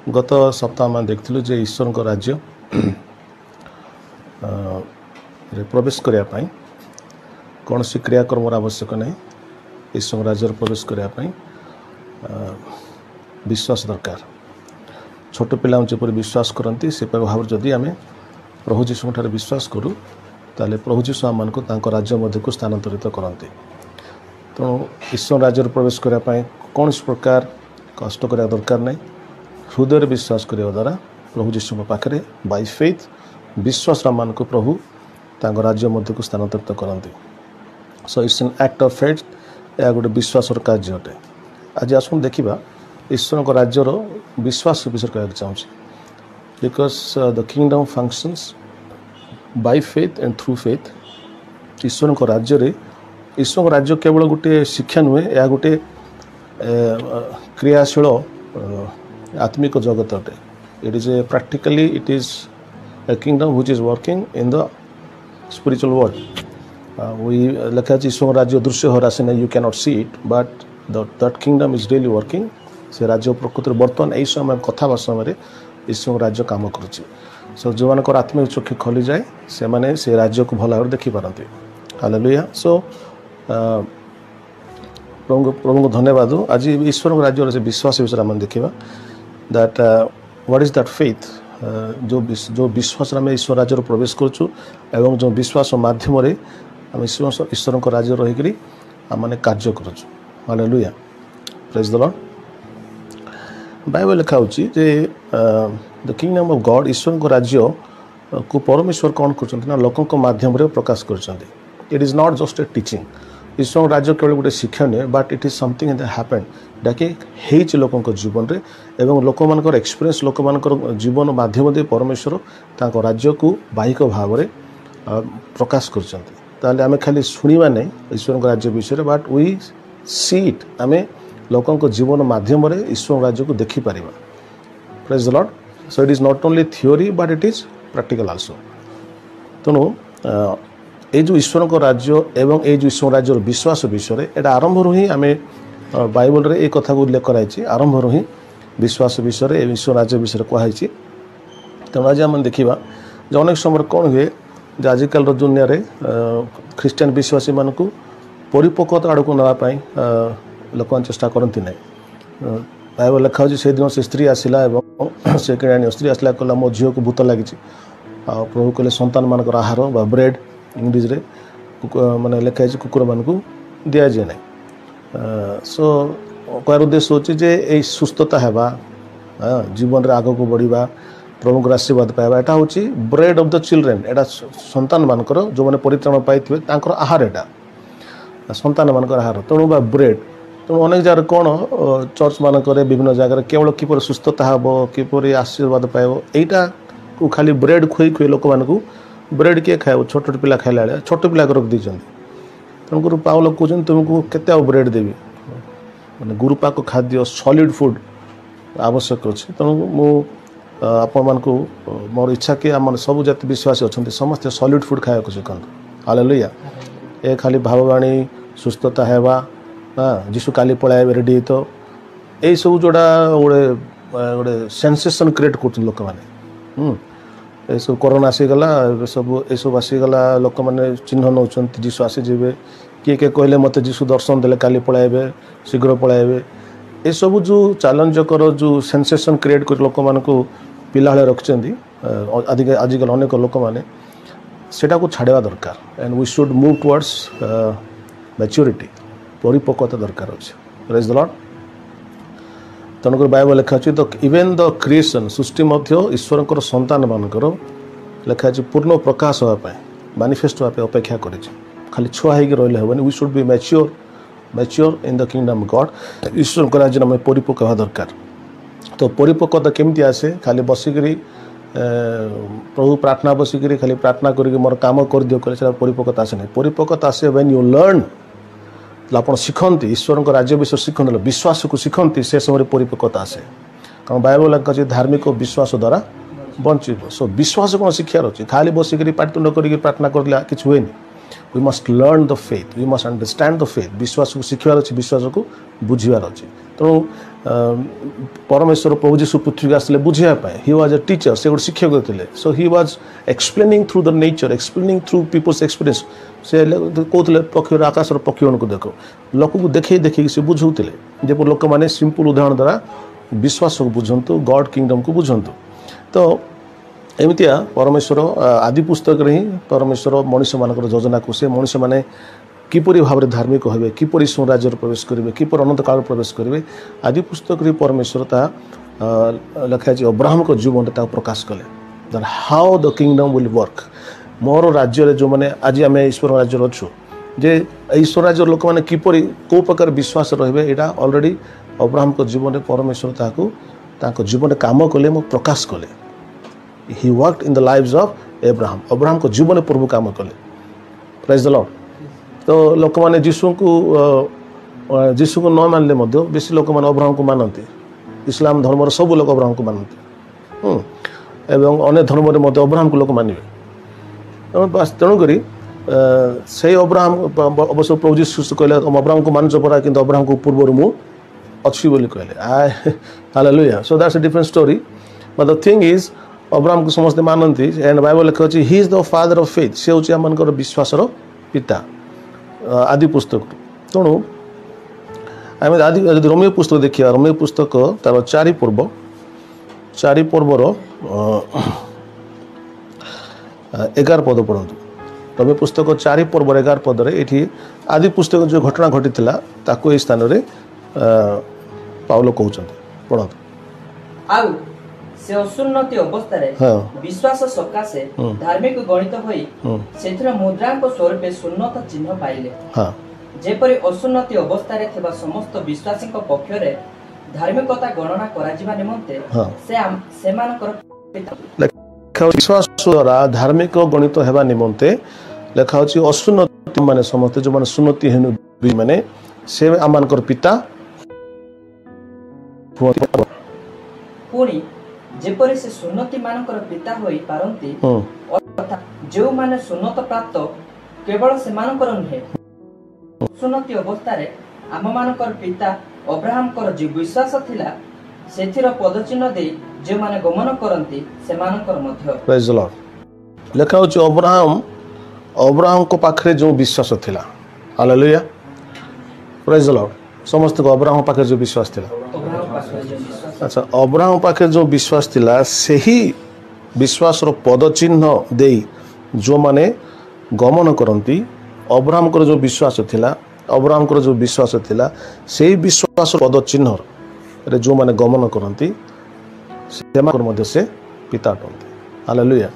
गत सप्ताह में देखिलु जे ईश्वर को राज्य प्रवेश करने कौन सी क्रियाक्रम आवश्यक नहीं। ईश्वर राज्य प्रवेश करने विश्वास दरकार। छोट पिला जपर विश्वास करती से भाव जदि आम प्रभु जीशु ठारे विश्वास करूँ ताले प्रभु जीशु आम को राज्य मध्य को स्थानांतरित करते। तेणु ईश्वर राज्य प्रवेश करने कौन प्रकार कष्ट करा दरकार नहीं। हृदय विश्वास करने द्वारा प्रभु जीशु पाखे बाय फेथ विश्वास मान को प्रभु तांको राज्य मध्य को स्थानांतरित करते। So it's an act of faith. यह गोटे विश्वास कार्य अटे। आज आसुन देखा ईश्वर को राज्यर विश्वास विषय कहना चाहूँगी। Because the kingdom functions by faith and through faith. ईश्वर को राज्य ईश्वर को राज्य केवल गोटे शिक्षा नुहे, यह गोटे क्रियाशील आत्मिक जगत अटे। It is a practically it is a kingdom which is working in the spiritual world. We लिखा है ईश्वर राज्य दृश्य हो रहा है, you cannot see it, but that kingdom is really working. से राज्य प्रकृति बर्तमान यही समय कथा समय ईश्वर राज्य काम करुच्ची। सो जो मान आत्मिक चक्षु खोली जाए से माने से राज्य को भल भाव देखी पारती। हालेलुया। सो प्रभु को धन्यवाद। आज ईश्वर राज्य विश्वास विषय आम देखा that what is that faith. जो विश्वास आम ईश्वर राज्य प्रवेश करुँ एवं जो विश्वास माध्यम आम ईश्वर को राज्य रहीकि आम कार्य करुँ। Hallelujah. Praise the Lord. Bible लिखा होची जे द किंगडम ऑफ गॉड ईश्वर को राज्य को परमेश्वर कौन कर लोकों माध्यम प्रकाश कर। It is not just a teaching. ईश्वर राज्य केवल गोटे शिक्षा नुहे, but it is something that happened डाकि होती लोकों जीवन में एवं लोक मान एक्सपीरियंस लोक मान जीवन माध्यम दे परमेश्वर तांको राज्य को बाहिक भाव में प्रकाश कर। आम खाली शुणा नहीं ईश्वर राज्य विषय, बट वी सी इट। आम लोकों जीवन माध्यम ईश्वर राज्य को देखिपर। Praise the lord. So it is not only theory but it is practical also. तेणु ये जो ईश्वर को राज्य एवं ये जो ईश्वर राज्य विश्वास विषय एटा आरंभ रू ही आम बाइबल रे एक कथा को उल्लेख कराई। आरंभ रू ही विश्वास विषय ईश्वर राज्य विषय कहुई। तेणु आज आम देखा जो अनेक समय कौन हुए आजिकल दुनिया रे ख्रीस्टियन विश्वासी मान को परिपक्वता आड़ को नापी लोक चेष्टा करती ना। बाइबल लिखा से दिन से स्त्री आसला एवं से कि स्त्री आसला कहला मो झील को भूत लगी। प्रभु कहले संतान मान आहार बा ब्रेड इंग्लीश रे माने लिखाई कुकुर मान को दि जाए ना। सो कहर उद्देश्य होची जे ए सुस्थता हेबा जीवन रे आगो को बढ़िबा प्रभु को आशीर्वाद पाइबा एटा होची ब्रेड ऑफ द चिल्ड्रेन। एटा संतान मानकर जो माने परित्राण पाइथिबे तांकर आहार एटा संतान मानकर आहार। तेणु बा ब्रेड तेणु अनेक जगह कौन चर्च मानक विभिन्न जगह केवल किपर सुस्थता हेब किपर आशीर्वाद पाइब एटा को खाली ब्रेड खुई खुई लोक मानक ब्रेड किए खाए छोट पिला खाइला बेले छोट पिला रख दी। तेणुकर पावल कहते तुमको केते ब्रेड देवी मैंने गुरुपाक खाद्य सॉलिड फूड आवश्यक अच्छे। तेणु मु आपण मान को मोर इच्छा कि आम सब जाति विश्वासी अच्छा समस्ते सॉलिड फूड खाया शिखंतु। हालेलुया। ए खाली भाववाणी सुस्थता हेबा जीशु काली पलाइबे रेडी तो यही सब जोड़ा गोटे गोटे सेंसेशन क्रिएट कर लोक मैंने ये सब कोरोना आसीगला सब ये सब आसीगला लोक मैंने चिन्ह नौ जीशु आसीजे किए किए कहले मत जीशु दर्शन देले काली पलाइबे शीघ्र पलाइबे ये सब जो चैलेंज कर जो सेंसेशन क्रिएट कर लोक मान को पिला रखिंट आजिकल अनेक लोक मैंने सेटा को छाड़ा दरकार। And we should move towards maturity परिपक्वता दरकार अच्छे। Praise the lord. तेणुक बाइबल लिखा अच्छे द इवेन द क्रिएशन सृष्टि मध्य ईश्वर संतान मानकर लिखा पूर्ण प्रकाश होगापी मैनिफेस्ट होगापी अपेक्षा कर खाली छुआ हो रही हेनी। We should be mature in the kingdom God. ईश्वर को राज्य आम परिपक्व होगा दरकार। तो परिपक्वता केमती आसे खाली बसिक प्रभु प्रार्थना बसिक खाली प्रार्थना करके मोर काम कर दियो कहले परिपक्वता आसे नहीं। परिपक्वता आसे व्हेन यू लर्न आप शिखती ईश्वर को राज्य विषय शिखते विश्वास को शिखती से समय परिपक्वता आसे। कारण बाइबल लिखा धार्मिक विश्वास द्वारा बंचब। सो विश्वास कौन शिक्षार अच्छे खाली बसिक पाटितुंड कर प्रार्थना कर कि हुए we must learn the faith, we must understand the faith. विश्वास को शिखवार अच्छे, विश्वास को बुझार अच्छे। तेणु परमेश्वर प्रभु जीशु पृथ्वी आसले बुझापी, ही वाज अ टीचर, से गोटे शिक्षक थे। So he was explaining through the nature, explaining through people's experience. से कहते पक्षी आकाश पक्षी को देख, लोक को देखे देखिए से बुझाऊे, जब लोक मैंने सिंपल उदाहरण द्वारा विश्वास को बुझंतु, गॉड किंगडम को बुझंतु। तो एमतिया परमेश्वर आदि पुस्तक रे ही परमेश्वर मनुष्य मानकर योजना को से मनुष्य माने किपरि भाव में धार्मिक हेबे, किपरि स्वराज्य प्रवेश करेंगे, किपरि अनंत काल प्रवेश करेंगे, आदि पुस्तक रे परमेश्वर ता लिखा है अब्राहम को जीवन प्रकाश कले that how the kingdom will work. मोर राज्य जो मैंने आज आम ईश्वर राज्य अच्छु, जे ईश्वर राज्य लोक मैंने किपरि को प्रकार विश्वास रहे, यहाँ ऑलरेडी अब्राहम को जीवन में परमेश्वर ताको जीवन काम कले, मो प्रकाश कले। He worked in the lives of Abraham, Abraham को जीवन प्रभु काम कले। Praise the Lord. तो लोक मैंने जीशु को न मानले बेसी लोक मैंने अब्राहम को मानती। इस्लाम धर्म सब लोक अब्राहम को मानती एवं अन्य धर्म में अब्राहम को लोक मानवे। बस तेणुक से अब्राहम अवश्य प्रभु जीशु कहले तुम अब्राहम को मानुच परा, कि अब्राहम को पूर्व मु अच्छी बोली कहले। Hallelujah. So that's a different story, but the thing is Abraham को समस्त मानती एंड बाइबल लिखा अच्छी he is the father of faith. से हूँ आम विश्वासर पिता आदि पुस्तक। तेणु आम आदि रोमियो पुस्तक देखिए, रोमियो पुस्तक तार 4 पर्वर 11 पद पढ़ु। रोमियो पुस्तक 4 पर्व 11 पदरे ये आदि पुस्तक जो घटना घटी ताको यह स्थान में पाउल कहते पढ़ु। से असुन्नति अवस्था विश्वास सकाशे धार्मिक गणित होई सेथरा मुद्रांक स्वरूपे सुन्नत चिन्ह पाइले। जेपरि असुन्नति अवस्था रे थिबा समस्त विश्वासी पक्ष रे धार्मिकता गणना करा जिबा निमंते से मानकर विश्वास द्वारा धार्मिक गणित हेबा निमंते लेखा अछि असुन्नति माने समस्त जो माने सुन्नति हेनु माने से आमानकर पिता पुणी जेपरि से सुन्नति मानकर पिता होई पारंती, अर्थात जो माने सुन्नत प्राप्त केवल से मानकर नहे, सुन्नति अवस्था रे आम मानकर पिता अब्राहम कर जो विश्वास थिला सेथिर पदचिन्ह दे जो माने गमन करंती से मानकर मध्य। Praise the Lord. लेखा होची अब्राहम को पाखरे जो विश्वास थिला। हालेलुया। Praise the Lord. समस्त को अब्राहम पाखरे जो विश्वास थिला। अच्छा, अब्राहम पाखे जो विश्वास थिला सही विश्वास पद चिन्ह दे जो माने गमन करती, अब्राहम को जो विश्वास थिला, अब्राहम को जो विश्वास थिला सही विश्वास पद चिन्ह रे जो माने गमन करती से पिता अटंती। Hallelujah.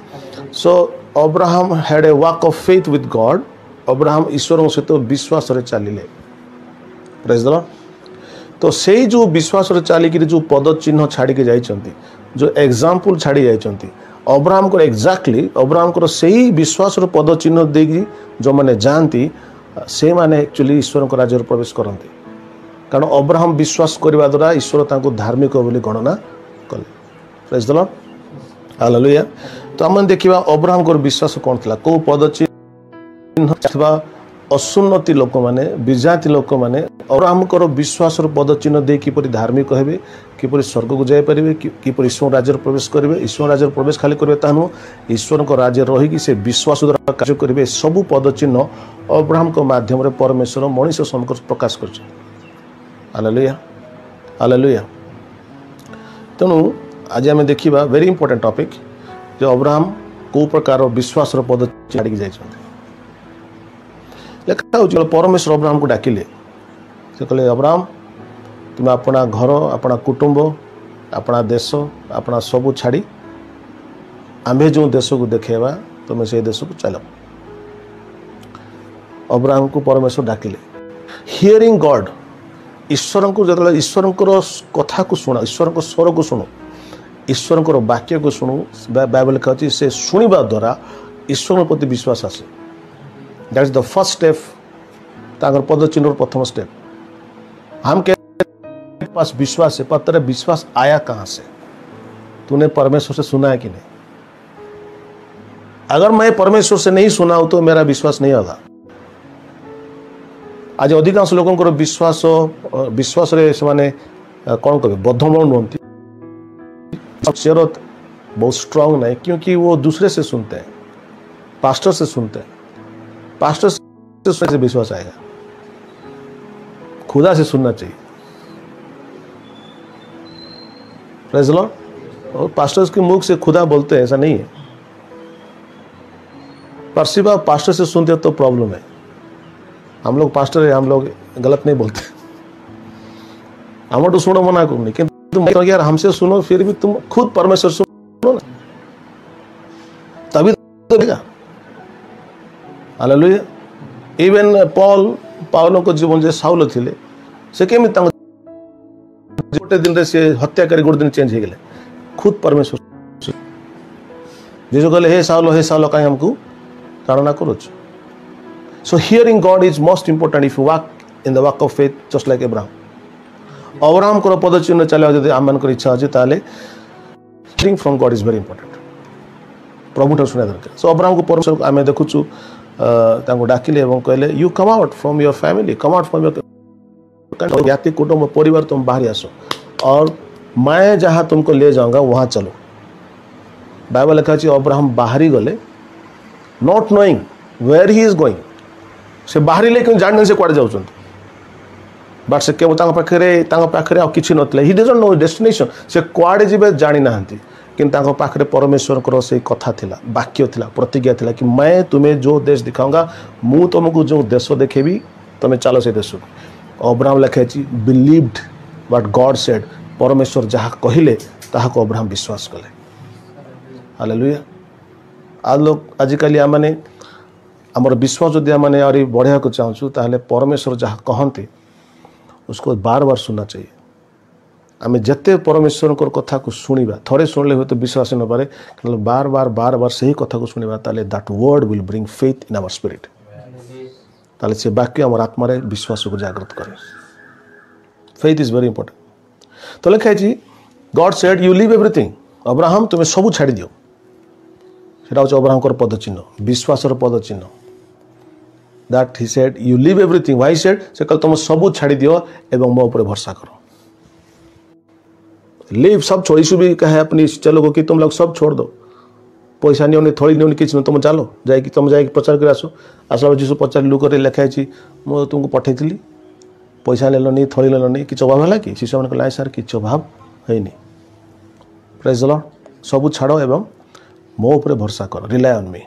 So Abraham had a walk of faith with God. Abraham ईश्वर सहित विश्वास रे चलिले। Praise the Lord. तो से जो विश्वास चलिक जो पद चिन्ह छाड़ी के जाइछंती, जो एग्जाम्पल छाड़ी जाइछंती, अब्राहम को एक्जाक्टली अब्राहम को सही विश्वास पद चिन्ह देगी जो मैंने जानती से माने एक्चुअली ईश्वर को राज्य प्रवेश करते। कारण अब्राहम विश्वास करने द्वारा ईश्वर तांको धार्मिक बोली गणना कले। Praise the Lord. हालेलुया। तो आम देखा अब्राहम को विश्वास कौन था, को पद चिन्ह असुन्नति लोक माने विजाति लोक माने अब्राहम को विश्वास पद चिन्ह दे किपरि धार्मिक हेबे, किपरि स्वर्ग को जाय परिबे, किपरि ईश्वर राज्य प्रवेश करेंगे। ईश्वर राज्य प्रवेश खाली करेंगे ता नुह, ईश्वर को राज्य रही से विश्वास द्वारा कार्य करेंगे। सबू पद चिन्ह अब्राहम को माध्यम रे परमेश्वर मनुष्य समक्ष प्रकाश कर। हालेलुया। हालेलुया। तेणु आज आम देखा वेरी इंपोर्टेंट टॉपिक जो अब्राहम को प्रकार विश्वास पद छाड़ी जाइए। लेखा हो परमेश्वर अब्राहम को डाकिले, से कहले अब्राहम तुम अपना घर, अपना कुटुंब, अपना देश, अपना सबू छाड़ी आम्भे जो देश को देखेबा तुम से देश को चलो। अब्राहम को परमेश्वर डाकिले। हियरिंग गॉड, ईश्वर को जो ईश्वर कथा को शुण, ईश्वर को स्वर को शुणु, ईश्वर को वाक्य को शुणु। बाइबल कहती से शुणा द्वारा ईश्वर प्रति विश्वास आसे। That is the first step, तागर पद चिन्ह प्रथम स्टेप। हम के पास विश्वास है, पर तेरा विश्वास आया कहां से? तूने परमेश्वर से सुना है कि नहीं? अगर मैं परमेश्वर से नहीं सुना हूं तो मेरा विश्वास नहीं होगा। आज अधिकांश लोकंकर विश्वास विश्वास रे से माने कौन कहे बद्धमूल नुहति बहुत स्ट्रांग नहीं, क्योंकि वो दूसरे से सुनते हैं, पास्टर से सुनते हैं। पास्टर से सुनने से विश्वास आएगा, खुदा से सुनना चाहिए। Praise the Lord. और पास्टर्स के मुख से खुदा बोलते हैं ऐसा नहीं है, पर सिर्फ आप पास्टर से सुनते हो तो प्रॉब्लम है। हम लोग पास्टर है, हम लोग गलत नहीं बोलते, हम तो सुनो मना करो नहीं, तुम यार हमसे सुनो, फिर भी तुम खुद परमेश्वर सुनो ना, तभी तो देगा। हालेलुया। इवन पाउल को जीवन जे साउल थिले से केमी गोटे दिन रे से हत्या करी गोटे दिन चेंज हो गए, खुद परमेश्वर जीसु कहले हे साउल कहीं हमको ताड़ना करो। So hearing God is most important if you walk in the walk of faith just like Abraham. Abraham को पद चिन्ह चले जब आम मान इच्छा अच्छे ताले hearing from God is very important. प्रभु ठार सुना दरकार। So अब्राहम को परमेश्वर आम देखुचु तांको डाकिले एवं कहले you come out from your family, come out from your जाति कुटुंब परिवार, तुम बाहर आसो और मैं जहाँ तुमको ले जाऊंगा वहाँ चलो। बाइबल लिखा है अब्राहम बाहरी गले not knowing where he is going, से बाहरी लेकिन जानने से कुआडे जाउछन, बट से केवल पाखरे आ किछि नतले, ही डजंट नो डेस्टिनेशन, से कुआडे जिबे जानि नाहंती, किंतु तांको पाखरे परमेश्वर को से कथा थिला, वाक्य थिला, प्रतिज्ञा थिला कि मैं तुम्हें जो देश दिखाऊंगा, मु तुमको जो देश देखेबी, तमे चलो से देश। अब्राहम लिखे बिलीव्ड व्हाट गॉड सेड, परमेश्वर जहाँ कहले ताहाको अब्राहम विश्वास कले। हालेलुया। आज लोग आजिकल आमने आमर विश्वास जदि आम बढ़िया को चाहूँ ताहले परमेश्वर जहाँ कहते उसको बार बार सुनना चाहिए। आम जिते परमेश्वर कथा को शुणा, थोड़े शुणिले हुए तो विश्वास न पारे, बार बार से ही कथा को शुणा, ताले that word will bring faith in our spirit, ताले से वाक्य आम आत्मा विश्वास को जागृत करे। Faith is very important. तो लिखा है God said you leave everything, Abraham तुम्हें सबू छाड़ी दियो। सेटा हूँ अब्राहम पद चिन्ह, विश्वास पद चिन्ह। That he said you leave everything, why said से कल तुम सबू छाड़ी दियो एवं मो ऊपर भरोसा करो। लीव सब छोड़, यीशु भी कहे अपनी चलो कि तुम लोग सब छोड़ दो, पैसा नहीं थोड़ी नहीं किसी तुम चलो जाकि तुम जाकि प्रचार कर आसो। आसला जीशु पचार लुक लिखाई मुझे तुमको पठेली, पैसा नेलनी थोड़ी नेलनी, कि अभाव है कि शिशु मैंने सर किसी अभाव है। Praise the Lord. सबू छाड़ एवं मो ऊपर भरोसा कर, rely on me.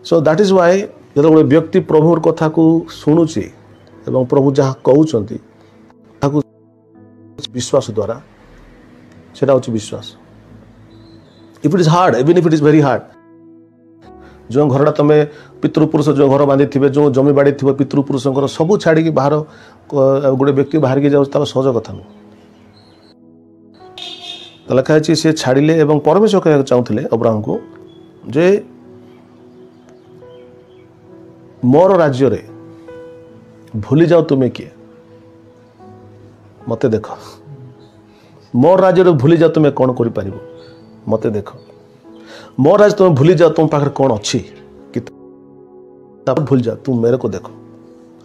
So that is why जो गोटे व्यक्ति प्रभुर कथा को शुणुची एवं प्रभु जहाँ कहते विश्वास द्वारा, सेटा हूँ विश्वास। If it is hard, even if it is very hard, जो घर तुम पितृपुरुष जो घर बांधि थे, जो जमी बाड़ी थी पितृपुरुष सबू छाड़ी बाहर गोटे व्यक्ति बाहर की जाऊँ सहज कथा नुह। तो लिखा है सी छाड़िले एवं परमेश्वर कहना चाहते अब्राहम को जे मोर राज्य रे भूली जाओ तुम्हें किए, मते देख। मोर राज्य रे भूली जाओ तुम्हें कौन कर पार, मते देख। मोर राज्य तुम्हें भूली जाओ तुम पाखे कौन अच्छी, कि भूल जाओ तुम मेरे को देखो।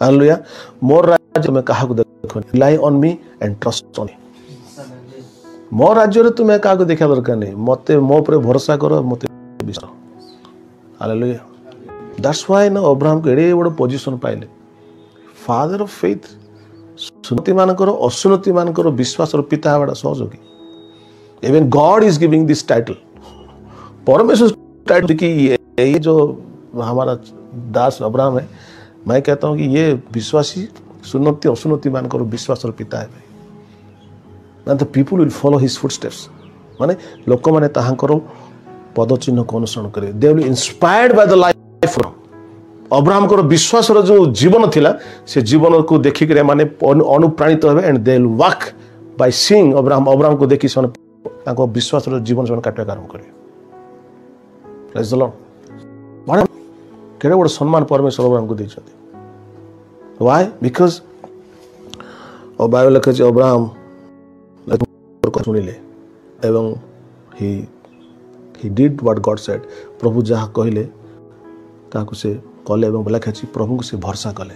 हालेलुया। मोर राज्य तुम्हें कहा देखो, rely on me and trust on me. मो राज्य रे तुम्हें क्या देखा दरकार नहीं, मते मो पर भरोसा करो, मते विश्वास। हालेलुया। दैट्स व्हाई ना अब्राहम को एडे बड़ पोजीशन पाइले, फादर ऑफ फेथ। सुन्नति मानकर असुन्नति मानकर विश्वास पिता हवाटा सहज कि। Even God is giving this title, परमेश्वर टाइटल कि ये जो हमारा दास अब्राहम है, मैं कहता हूँ कि ये विश्वासी सुन्नति असुन्नति मानकर विश्वास पिता है। And the people will follow his footsteps, माने लोक माने ताहांकर पद चिन्ह को अनुसरण करे। They will be inspired by the life of Abraham को विश्वास जो जीवन थिला, से जीवन को देखिक माने अनुप्राणित हेबे, and they will walk by seeing Abraham को देखि सन ताको विश्वास जीवन सन काटवा आरंभ करे। Praise the Lord। माने केडे बड़ सम्मान परमेश्वर अब्राहम को दैछथि। Why? Because बाइबल लिखा है अब्राहम शुणिले एवं he did what God said, प्रभु जहाँ कहले ताको से कले एवं लिखा है प्रभु को से भरोसा कले।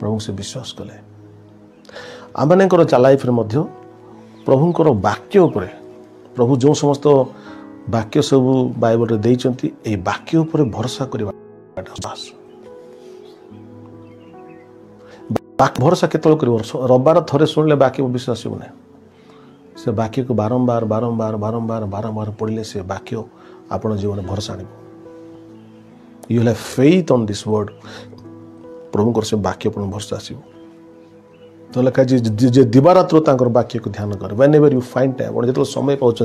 प्रभु से विश्वास कले आम लाइफ प्रभुंर वाक्य उपरे प्रभु जो समस्त वाक्य सब बाइबल रे देइचंती ए वाक्य उपरे भरोसा करबा भरोसा केतल कर रविवार थरे शुणिले वाक्य विश्वास होना से वाक्य को बारंबार बारंबार बारंबार बारंबार पढ़ले से वाक्य आपण जीवन भरोसा आनिब you have faith on this word प्रभु से वाक्य पर भरोसा आसो तो लखा जे दिवारात्र तांकर वाक्य को ध्यान कर when ever you find time जो समय पाँच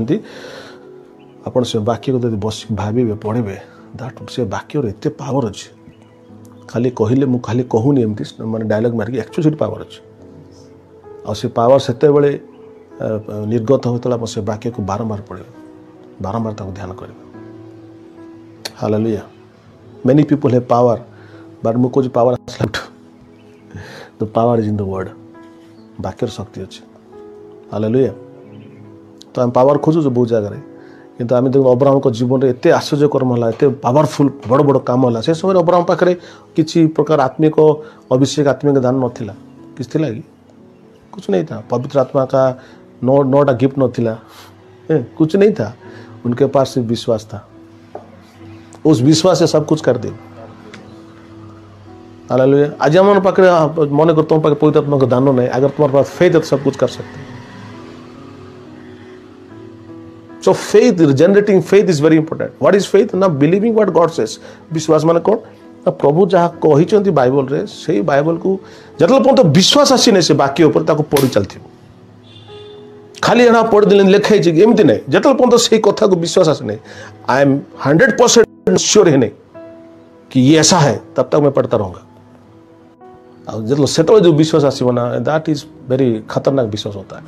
आपण से वाक्य को बस भावे पढ़े दैट से वाक्य एत पावर अच्छे खाली कहले मु खाली कहूनी एमती माने डायलॉग मारिक एक्चुअली पावर अच्छे आ से पावर सेते बेले निर्गत होता से वाक्य को बारंबार पढ़े बारंबार ताको ध्यान करें hallelujah many people have power but मु कुछ power the power is in the word वाक्यर शक्ति अच्छे हालेलुया तो आम पावर खोजु बहुत जगह किंतु आम देख अब्राहम को जीवन में एत आश्चर्य कर्म है एत पावरफुल बड़ बड़ कम है से समय अब्राहम पाखे किसी प्रकार आत्मिक अभिषेक आत्मिक दान नाला किसी थी कि कुछ नहीं था पवित्र आत्मा का नौटा गिफ्ट नाला कुछ नहीं था उनके पास सिर्फ विश्वास था उस विश्वास से सब कुछ कर दे हालेलुया आज हम पाखे मन कर तुम पाखे पवित्र आत्मा का दान नहीं अगर तुम्हारे पास फेथ है तो सब कुछ कर सकते So faith, generating faith is very important. What is faith? Now believing what God says. विश्वास माने कौन? ना प्रभु जहाँ कही चंदी बाइबल रे से बाइबल को जतल पर्यंत विश्वास आसी नहीं से बाकी ऊपर ताको पढ़ी चलती खाली एना पढ़ दिले लेखाई जे एमती नहीं जतल पर्यंत से कथा को विश्वास आसी नहीं आई एम 100% श्योर है नहीं कि ये ऐसा है तब तक मैं पढ़ता रहूंगा और जतल सेटल जो विश्वास आसी बना दैट इज वेरी खतरनाक विश्वास होता है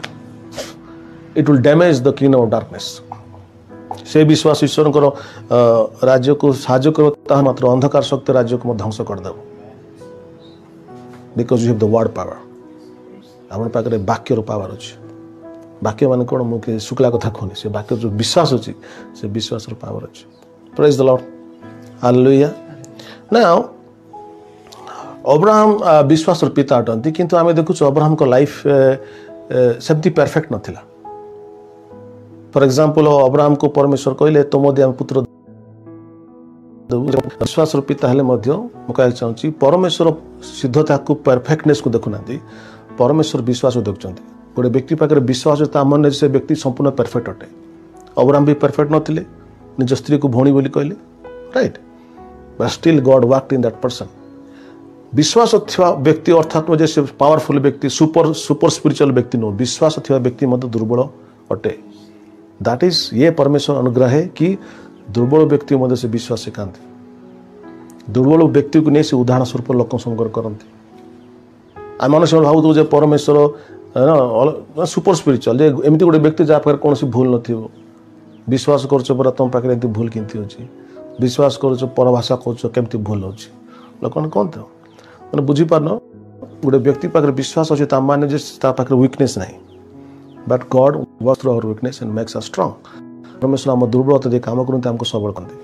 it will damage the kingdom of darkness से विश्वास ईश्वर राज्य को साहाय्य करो मात्र अंधकार शक्ति राज्य को ध्वंस करदेव because you have the word power आप पाखे वाक्यर पावर अच्छे वाक्य मान कौन मुझे शुक्ला कथा कहनी से वाक्य जो विश्वास अच्छी से विश्वास पावर अच्छे praise the Lord hallelujah now Abraham विश्वास पिता अटंती किंतु आम देखु अब्राहम को लाइफ सेमती परफेक्ट नथिला फॉर एग्जाम्पल अब्राहम को परमेश्वर कहले तुम आम पुत्र विश्वास पिता हेले मुझे चाहूँगी परमेश्वर सिद्धता को परफेक्टनेस को देखुना परमेश्वर विश्वास देखुं गोटे व्यक्ति पाखे विश्वास मन से व्यक्ति संपूर्ण परफेक्ट अटे अब्राहम भी परफेक्ट नथिले निज स्त्री को भौणी बोली कहले right but still God worked in that person विश्वास व्यक्ति अर्थात मुझे से पावरफुल व्यक्ति सुपर स्पिरिचुअल व्यक्ति नो विश्वास व्यक्ति दुर्बल अटे दैट इज ये परमेश्वर अनुग्रह है कि दुर्बल व्यक्ति मध्य से विश्वास सिखाते दुर्बल व्यक्ति को नहीं से उदाहरण स्वरूप लोक संग्रह करते आम मन से भावु परमेश्वर सुपर स्पिरिचुअल एमती गोटे व्यक्ति जहाँ पाखे कौन भूल न विश्वास कर तुम पाखे एमती भूल केमती अच्छी विश्वास कर परभाषा कमी भूल हो लोक कहते मैंने बुझीपारन गोटे व्यक्ति पाखे विश्वास अच्छे माने पाखे वीकनेस ना but God works through our weakness and makes us strong परमेश्वर आम दुर्बलता दे काम करते हमको सबल करते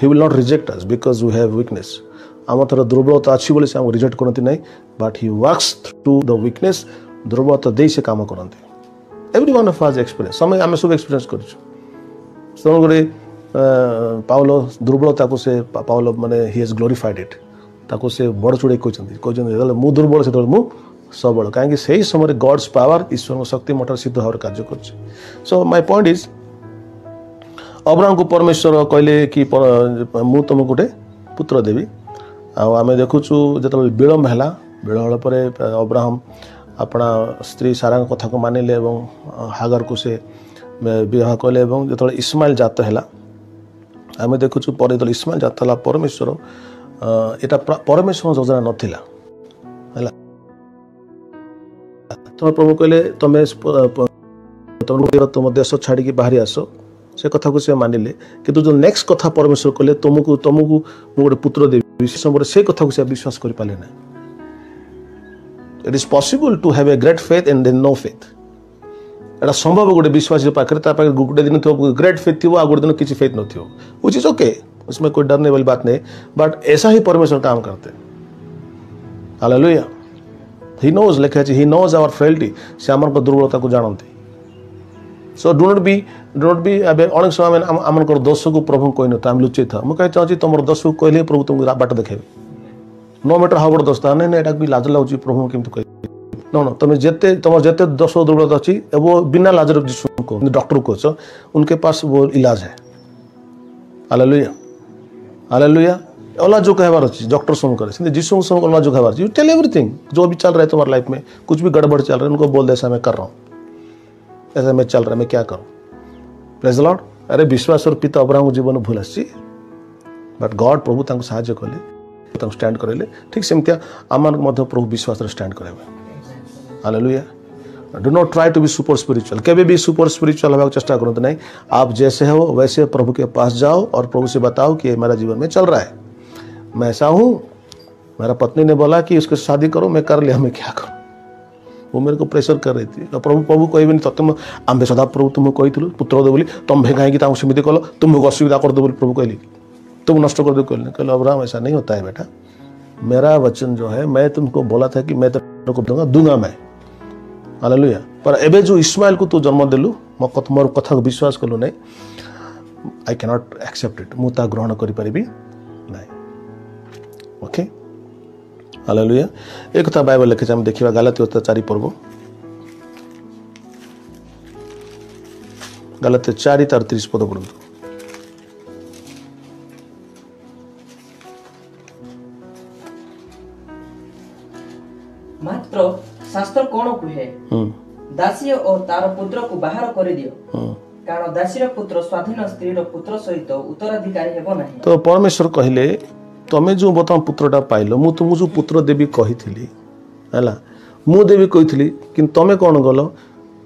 he will not reject us because we have weakness आम थोड़ा दुर्बलता अच्छी बोले से हमको रिजेक्ट करते नहीं but he works through the weakness दुर्बलता दे से काम करते every one of us experience समय आम सब एक्सपीरियंस कर गोटे पाउलो दुर्बलता को से पाउलो माने ही हैज ग्लोरीफाइड इट ताको से बड़ चुड़े कहते मु दुर्बल से मु सबल कहीं से ही समय गॉड्स पावर ईश्वर शक्ति मठार सिद्ध भाव कार्य कर so my point is Abraham को परमेश्वर कहले कि मु तुमको गोटे पुत्र देवी आम देखुचु जो विलम्ब है विलम्ब पर अब्राहम अपना स्त्री सारा कथा को मानिले हागर को से विवाह कले जो इस्माइल जात है आम देखुचु पर जो इस्माइल जात है परमेश्वर यहाँ परमेश्वर योजना नाला तुम प्रभु कहले तुम तुम देश छाड़ी बाहरी आस से कथा को से मानिले किंतु जो नेक्स्ट कथा परमेश्वर कहले तुमको गोटे पुत्र देवी से समय से कथा को से विश्वास कर पारे ना it is possible to have a great faith and then no faith एटा संभव गोटे विश्वास पाखे गोटे दिन ग्रेट फेथ थी आ गोटे दिन किसी फेथ न व्हिच इज ओके उसमें कोई डरने वाली बात नहीं बट ऐसा ही परमेश्वर काम करते हालेलुया ही नोज लेखा है ही नोज आवर फ्रेलिटी से आम दुर्बलता को जानते सो डू नॉट बी अनेक समय आम दोष को प्रभु कही न आम लुचै था मुझे चाहूँगी तुम दोष को कहले प्रभु तुमको बाट देखे नो मैटर हाउ बड़ दोष था नहीं यहाँ भी लाज लगुच प्रभु केमती कह नो तुम जिते तुम जिते दोष दुर्बलता अच्छी वो बिना लाजर जिसु को डॉक्टर को कहो उनके पास वो इलाज है हालेलुया हालेलुया अलग जो कहबार अच्छी डॉक्टर समूह करे जिसु समूह अलग जो कहबार यू टेल एवरीथिंग जो भी चल रहा है तुम्हारी लाइफ में कुछ भी गड़बड़ चल रहा है उनको बोल दे ऐसा मैं कर रहा हूँ ऐसा मैं चल रहा है मैं क्या करूँ प्रेज द लॉर्ड अरे विश्वास और पिता अब्राहम जीवन भूल आसी बट गॉड प्रभु तांको साहाय्य कले स्टैंड करेले ठीक सेमतिया आमान मध्य प्रभु विश्वास स्टैंड करेबे hallelujah do not try to be super spiritual केबे भी सुपर स्पिरिचुअल होगा चेष्टा करो नहीं आप जैसे हो वैसे प्रभु के पास जाओ और प्रभु से बताओ कि मेरा जीवन में चल रहा है मैं ऐसा हूँ मेरा पत्नी ने बोला कि उसके शादी करो मैं कर लिया मैं क्या करूँ वो मेरे को प्रेशर कर रही थी प्रभु कहबे तुम आंबे सदा प्रभु तुमको कही पुत्र दे बोली तुम कहीं सेमती कल तुमको असुविधा कर दो बोली प्रभु कहली तुम नष्ट कर दो कहले अब्राहम ऐसा नहीं होता है बेटा मेरा वचन जो है मैं तुमको बोला था कि मैं तेरे को दूंगा मैं हालेलुया पर एबे जो इस्माइल को तू जन्म देलु मोर कथा को विश्वास कलु नहीं I can not accept it मुझे ग्रहण करि परिबी नहीं ओके हालेलुया एक कथा बाइबल लिखे हम देखिबा गलातिया 4 पर्व गलातिया 4 तार 30 पद पढ़ु मात्र शास्त्र कौन कहे दासी और तार पुत्र को बाहर कर दियो कारण दासीर पुत्र स्वाधीन स्त्री पुत्र सहित उत्तराधिकारी हेबो नहीं तो परमेश्वर कहले तमे जो बता पुत्रटा पाइल मु तुमको जो पुत्र देवी कही है मु देवी कही कि तमे कौन गल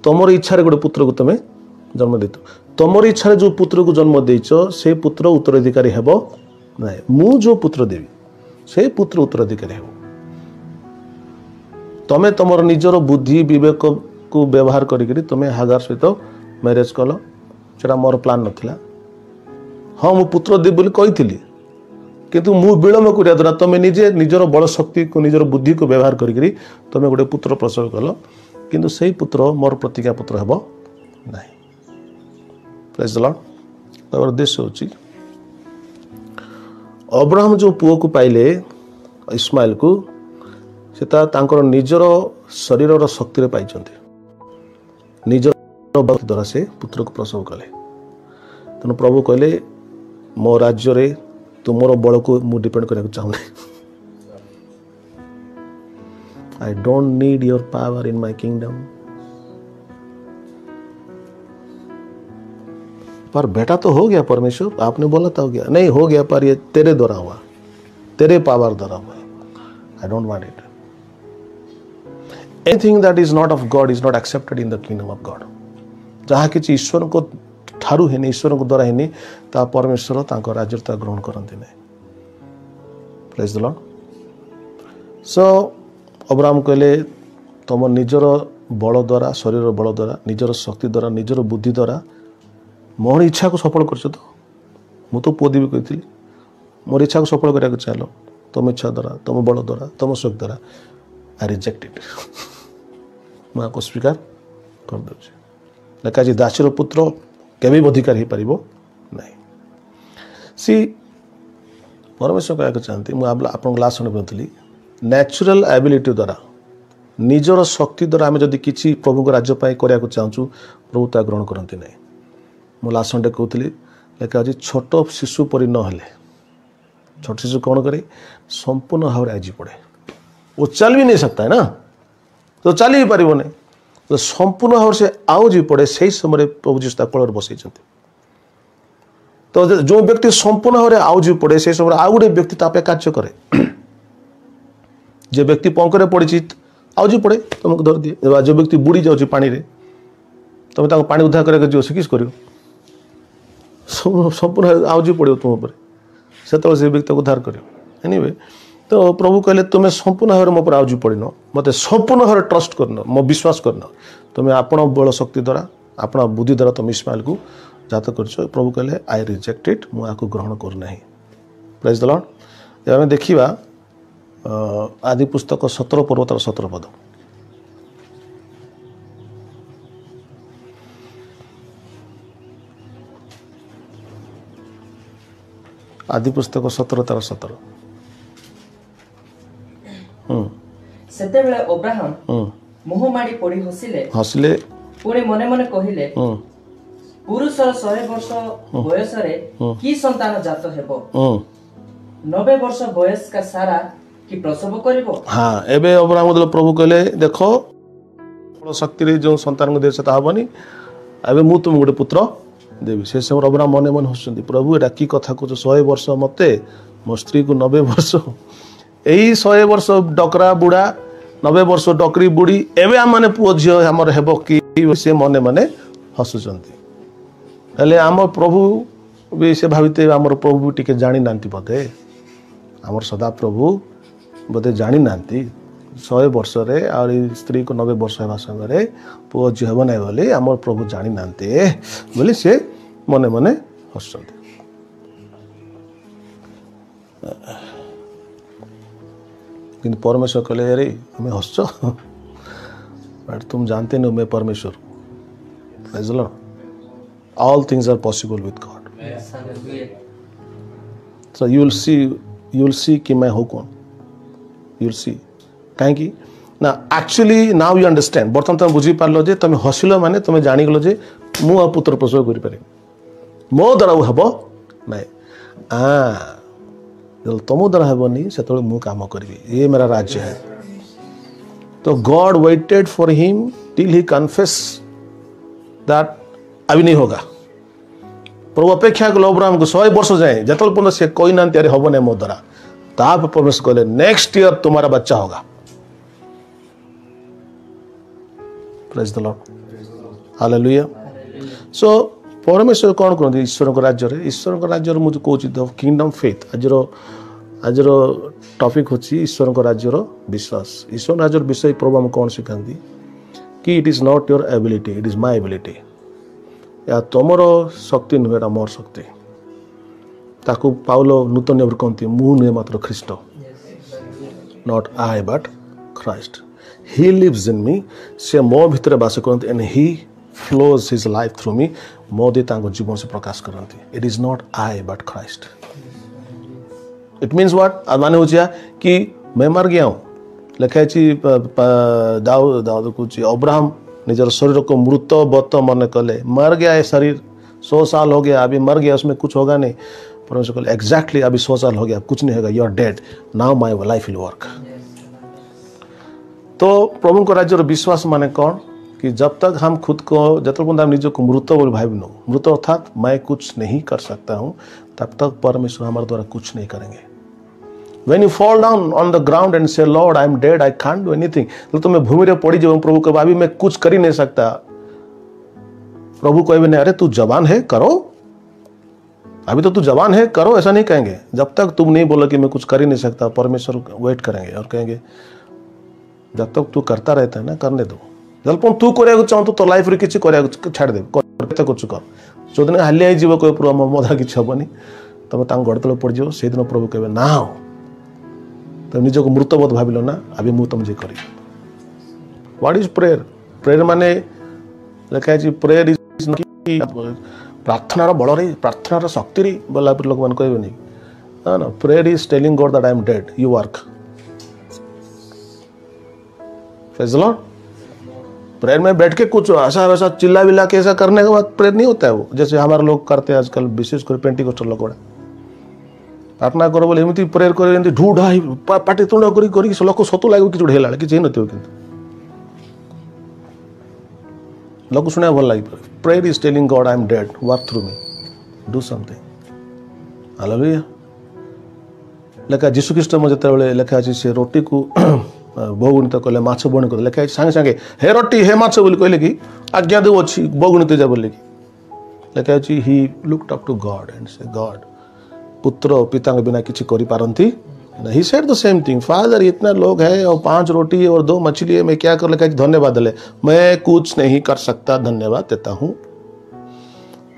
तुम इच्छा गोटे पुत्र को तुम जन्म दे तुम इच्छा जो पुत्र को जन्म देच से पुत्र उत्तराधिकारी हेबो नहीं मु जो पुत्र देवी से पुत्र उत्तराधिकारी हेबो तमें तुम निजर बुद्धि विवेक को व्यवहार करी तुम्हें हागार सहित मैरेज कल से मोर प्लान नाला हाँ मु पुत्र देवी बोली कही किंतु मु विलम्ब करिया द्वारा तुम्हें निजे निजर बल शक्ति को निजर बुद्धि को व्यवहार करी तुम्हें गोटे पुत्र प्रसव कल किंतु सही पुत्र मोर प्रतिज्ञा पुत्र हेब नहीं प्रेज द लॉर्ड उद्देश्य होची अब्राहम जो पुओ को पाइले इस्माइल को सेता तांकर निजर शरीर शक्ति पाई निजर भक्ति द्वारा से पुत्र को प्रसव कले तेणु प्रभु कहले मो राज्य रे तुमर बल को मु डिपेंड करने चाहूँ I don't need your power in my kingdom पर बेटा तो हो गया परमेश्वर आपने बोला था हो गया नहीं हो गया पर ये तेरे द्वारा हुआ तेरे पावर द्वारा हुआ I don't want it Anything that is not of God is not accepted in the kingdom of God. जहाँ किसी ईश्वर को ठारू है नहीं ईश्वर को द्वारा है नहीं ता परमेश्वर तांको राज्यता ग्रहण करते नहीं praise the lord so Abraham कहले तुम निजर बल द्वारा शरीर बल द्वारा निजर शक्ति द्वारा निजर बुद्धि द्वारा मोर इच्छा को सफल कर मु तो पुओ देवी कही मोर इच्छा को सफल करने चाहल तुम इच्छा द्वारा तुम बल द्वारा तुम शक्ति द्वारा आई रिजेक्ट इट मैं स्वीकार कर दूसरी लेखा दासीर पुत्र केबे अधिकार हो पार नहीं सी परमेश्वर कहना चाहती मुझे आप लास्ट शुणी नेचुरल एबिलिटी द्वारा निजर शक्ति द्वारा आम जदि किसी प्रभु को राज्य करने को चाहूँ प्रभु ता ग्रहण करती नहीं मुझे लास्ट संडे कहती लेखा अच्छी छोट शिशु परी नहेले छोट शिशु कौन करे संपूर्ण भाव में आजी पड़े वो चल भी नहीं सकता है ना तो चल ही पार नहीं तो संपूर्ण भाव से आउजी पड़े से समय प्रभु जीशु कोल बसई तो जो व्यक्ति संपूर्ण भाव में आउजी पड़े से समय आउ गोटे व्यक्ति तापे कार्य करे जो व्यक्ति पंखरे पड़ी आउजी पड़े तुमको धर दिए जो व्यक्ति बुड़ी जाऊँगी पानी रे तुम पानी उद्धार कर से किस कर संपूर्ण आउजी पड़ो तुम उपर से व्यक्ति उद्धार कर एनीवे तो प्रभु कहले तुम्हें संपूर्ण भाव मो पर आउजी पड़न मत संपूर्ण भाव ट्रस्ट करन मो विश्वास करन तुम्हें आपण बल शक्ति द्वारा आपण बुद्धि द्वारा तुम इस्माइल को जात कर प्रभु कहले आई रिजेक्ट इट मुझे ग्रहण करना प्रेज द लॉर्ड आम देखा आदि पुस्तक 17 पर्व तार 17 पद। आदि पुस्तक 17 तार 17। सेतेबेले अब्राहम मुह माडी पड़ी हसिले पुणी मने मने कहिले पुरुषर 100 वर्ष बयस रे की संतान जात हेबो 90 वर्ष बयस का सारा की प्रसव करिवो। हाँ एबे अब्राहम प्रभु कहले देखो शक्ति रे जो संतान को दे से हबनी एबे मु तुम गोटे पुत्र देवी से समय अब्राहम मने मने हसुंती प्रभु एटा की कथा को 100 वर्ष मते मो स्त्री को 90 वर्ष एई 100 वर्ष डकरा बुढ़ा 90 वर्ष डकरी बुढ़ी एवं आम मैंने पुओ झील आम हेब कि से मने मने हसुंट हेले आम प्रभु भी से भाविते आमर प्रभु भी टिके जानी ना बोधे आमर सदा प्रभु बोधे जानी ना 100 वर्ष रे और स्त्री को 90 वर्ष होगा समय पुओ झी हे ना बोली आमर प्रभु जानी ना बोली से मने मने हसुंट। किंतु परमेश्वर कहले अरे हमें हंस बट तुम जानते नहीं मैं परमेश्वर। Praise the Lord. All things are possible with God. So you will see कि मैं हूँ कौन। यू विल सी कहीं ना एक्चुअली नाउ यू अंडरस्टैंड बर्तमान तुम बुझी पार्ल जे तुम हसिल माने तुम जानीगल जे मु पुत्र प्रसव कर मो द्वारा हम ना जब तुम द्वारा हेबनी से मु काम करी ये मेरा राज्य है। तो God waited for him till he confess that अभी नहीं होगा। प्रभु अपेक्षा कल अब्राहम को 100 वर्ष जाए जत पर्यटन से कोई ना तैयारी हम ना मो द्वारा ताप परमेश्वर कहले नेक्स्ट ईयर तुम्हारा बच्चा होगा। Praise the Lord. हालेलुया। सो परमेश्वर कौन करते ईश्वर को राज्य रे ईश्वर को राज्य मुझे कौच किंगडम फेथ आज टॉपिक होची ईश्वर को राज्य विश्वास। ईश्वर राज्य विषय प्रभु हम कौन सिखाती कि it is not your ability it is my ability या तुमर शक्ति नुहे मोर शक्ति ताकू पाउल नूतन नियम कहती मु नुहे मात्र ख्रीष्ट not I but Christ he lives in me से मो भितर बास करते and he flows his life through me मो दे जीवन से प्रकाश करती। It is not I but Christ. It means what माने हो कि मैं मर गया हूँ लिखाई दाऊद कह अब्राहम निजर शरीर को मृत बत मन कले मर गया ये शरीर 100 साल हो गया अभी मर गया उसमें कुछ होगा नहीं। परमेश्वर कहले एग्जैक्टली अभी 100 साल हो गया कुछ नहीं होगा you are dead now my life will work. तो प्रभु को राज्य विश्वास माने कौन कि जब तक हम खुद को जब तक हम निज को मृत बोल भाई मृत अर्थात मैं कुछ नहीं कर सकता हूँ तब तक परमेश्वर हमारे द्वारा कुछ नहीं करेंगे। When you fall down on the ground and say Lord I am dead I can't do anything तो तुम्हें भूमि रे पड़ी जाओ प्रभु कहे अभी मैं कुछ कर ही नहीं सकता। प्रभु कहे नहीं अरे तू जवान है करो अभी तो तू जवान है करो ऐसा नहीं कहेंगे। जब तक तुम नहीं बोलो कि मैं कुछ कर ही नहीं सकता परमेश्वर वेट करेंगे और कहेंगे जब तक तू करता रहता है ना करने दो जब तू कर चाहूँ तो लाइफ रे किसी छाड़ दे कुछ कर जो दिन हालिया जीव कह प्रभु मो द्वारा किसी हेनी तुम गड़ तले पड़ जाओ से दिन प्रभु कहे ना तुम निज को मृतबोध भाविल ना अभी मु तुम जे करी। व्हाट इज प्रेयर प्रेयर माने लिखाई प्रेयर इज प्रार्थनार बल प्रार्थनार शक्ति बोला लोक मैंने कहे नहीं ना prayer is telling God that I am dead you work. Praise the Lord. Prayer में बैठ के कुछ ऐसा वैसा चिल्ला विल्ला के ऐसा करने के बाद प्रेयर नहीं होता है वो जैसे हमारे लोग करते हैं आजकल विशेष कर पेंटिकोस्टल लोग प्रार्थना करो बोले एमती प्रेयर कर ढू ढा पाटी तुंड कर लोक सतु लगे कि हेला कि नथिव कि लोक शुणा भल लगे। Prayer is telling God I am dead work through me do something. Hallelujah. लेखा जीशु ख्रीष्ट जो लेखा अच्छी से रोटी को बहुगुणित कले माछ बणी कर लेखा सांगे सांगे हे रोटी हे माछ बोली कहले कि आज्ञा दे अच्छी बहुगुणित जा बोले कि लेखा अच्छी ही looked up to God and say God पुत्र पिता के बिना किसी करी पारंती नहीं। Said the same thing father इतना लोग है और 5 रोटी और 2 मछली है मैं क्या कर लेखा धन्यवाद दे मैं कुछ नहीं कर सकता धन्यवाद देता हूँ।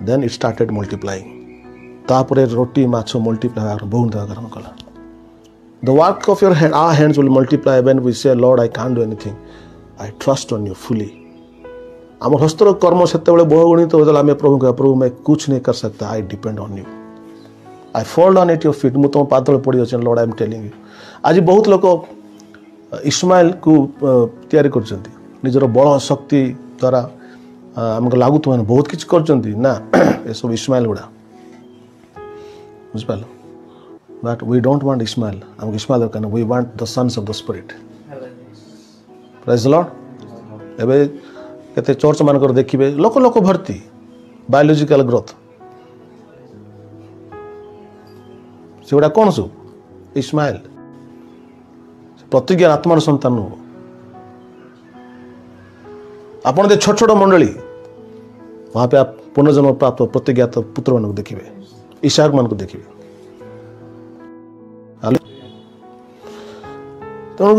देन इट स्टार्टेड मल्टीप्लाइंग तापर रोटी माछ मल्टीप्लाई बहुगुणित कला The work of your hand, our hands will multiply when we say, Lord, I can't do anything. I trust on you fully. आम हस्तर कर्म से बहुगुणित हो आम प्रभु कह प्रभु मैं कुछ नहीं कर सकता. I depend on you. I fall down at your feet. मुझ तुम पाद तले पड़ी अच्छे. Lord, I am telling you. आज बहुत लोग इस्माइल को तैयारी करछंती निजर बल शक्ति द्वारा आमको लागू मैंने बहुत किसी करछंती ना ये सब इस्माइल गुड़ा बुझिपाल. But we don't want Ishmael. आमको इस्माइल दरकार. We want the sons of the Spirit. Praise the Lord. एबे केते चर्च मानकर देखिबे लोक लोक भर्ती बायोलॉजिकल ग्रोथ सेगुड़ा कौन सब इस्माइल प्रतिज्ञा आत्मार संतान नु आपण दे छोट छोट मंडली वहां पे आप पुनर्जन्म प्राप्त प्रतिज्ञात पुत्र मान को देखिबे इसहाक मान को देखिबे. तेणुक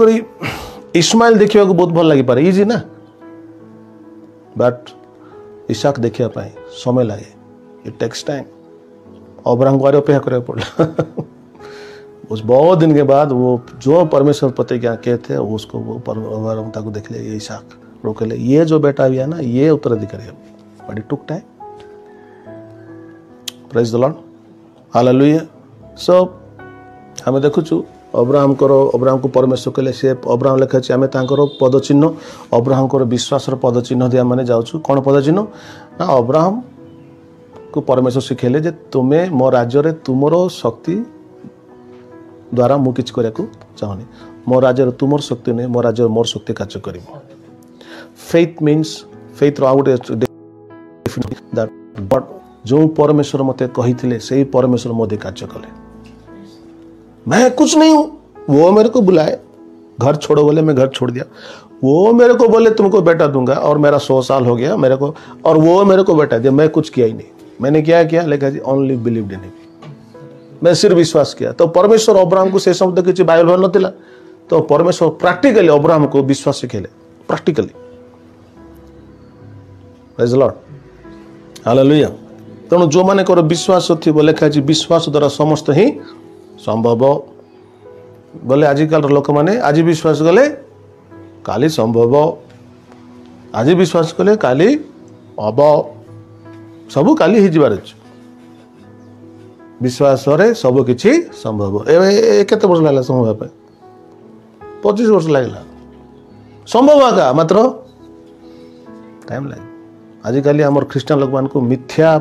इस्माइल देखा बहुत भल लगी पारे इजी ना बट इसहाक देखा समय लगे. It takes time. अब्राहम को अपेक्षा करने पड़ा. उस बहुत दिन के बाद वो जो परमेश्वर प्रतिज्ञा के थे उसको वो अब्राहम को देख ले ये इसहाक रोक ले ये जो बेटा भी है ना ये उत्तराधिकारी है. But it took time. Praise the Lord. Hallelujah. So हमें देखुचु अब्राहम को परमेश्वर कहले से अब्राहम लिखाई आम पद चिन्ह अब्राहम को विश्वास पद चिन्ह दिया मैंने जाऊँ कौन पद चिन्ह ना अब्राहम को परमेश्वर शिखेले जे तुम्हें मो राज्य रे तुमर शक्ति द्वारा मु किछ करने को चाहूनी मो राज्य तुमर शक्ति नहीं मो राज्य मोर शक्ति कार्य कर. Faith means faith Rote that जो परमेश्वर मते कही से परमेश्वर मोदे कार्य कले. मैं कुछ नहीं हूं वो मेरे को बुलाए घर छोड़ो बोले मैं घर छोड़ दिया. वो मेरे को बोले तुमको बेटा दूंगा और मेरा 100 साल हो गया मेरे को और वो मेरे को बेटा दिया. मैं कुछ किया ही नहीं. मैंने क्या किया लेखा जी ओनली बिलीव्ड इन हिम. मैं सिर्फ विश्वास किया. तो परमेश्वर अब्राहम को से शब्द किसी बाइबल न थिला तो परमेश्वर प्रैक्टिकली अब्राहम को विश्वास सिखेले practically. Praise the Lord. Hallelujah. तेणु जो माने कर विश्वास थी लेखा विश्वास द्वारा समस्त ही संभव बोले आजिकल लोक मैंने आज विश्वास कले काली संभव आज विश्वास कले काली हम सबू काली ही जीवार अछि. विश्वास रे सब किछि संभव. ए केते वर्ष लागला संभव पे 25 वर्ष लागला संभव आका मात्र टाइम लागे. आजिकल आमर ख्रीस्टान लोक मान को मिथ्या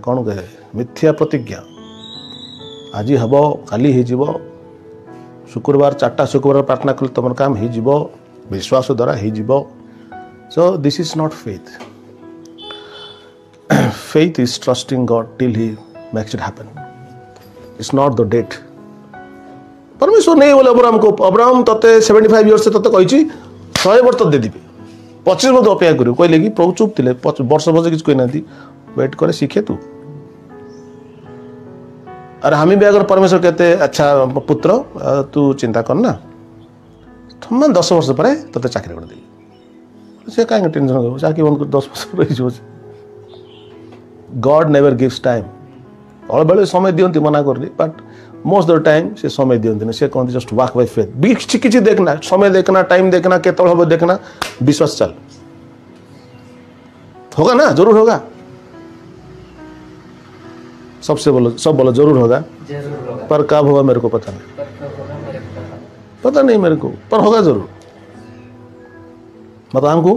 कौन कहे मिथ्या प्रतिज्ञा आज हम काली हो शुक्रवार 4टा शुक्रवार प्रार्थना कले तुम काम हो विश्वास द्वारा हो. So this is not faith. Faith is trusting God till he makes it happen. It's not the date. परमेश्वर नहीं बोले अब्राहम को अब्राहम तते 75 इयर्स से तते कही 100 वर्ष दे देबे 25 वर्ष अपेक्षा करू कहले कि प्रभु चुप थिले वर्ष वर्ष किछ कहना वेट करे सीखे तू. अरे हम भी अगर परमेश्वर कहते अच्छा पुत्र तू चिंता कर ना तुम 10 वर्ष पर ते चाकरी कर दे से कहीं टेंशन हो चाकरी बंद कर 10 वर्ष रही. God never gives time. और बेले समय दियंती मना कर दी बट मोस्ट द टाइम से समय दियंती से कहते जस्ट वॉक बाय फेथ. किसी देखना समय देखना टाइम देखना केतल हम देखना विश्वास चल होगा ना जरूर होगा. सबसे बोलो सब बोलो जरूर होगा पर कब होगा मेरे को पता नहीं मेरे को पर होगा जरूर. मतलब हमको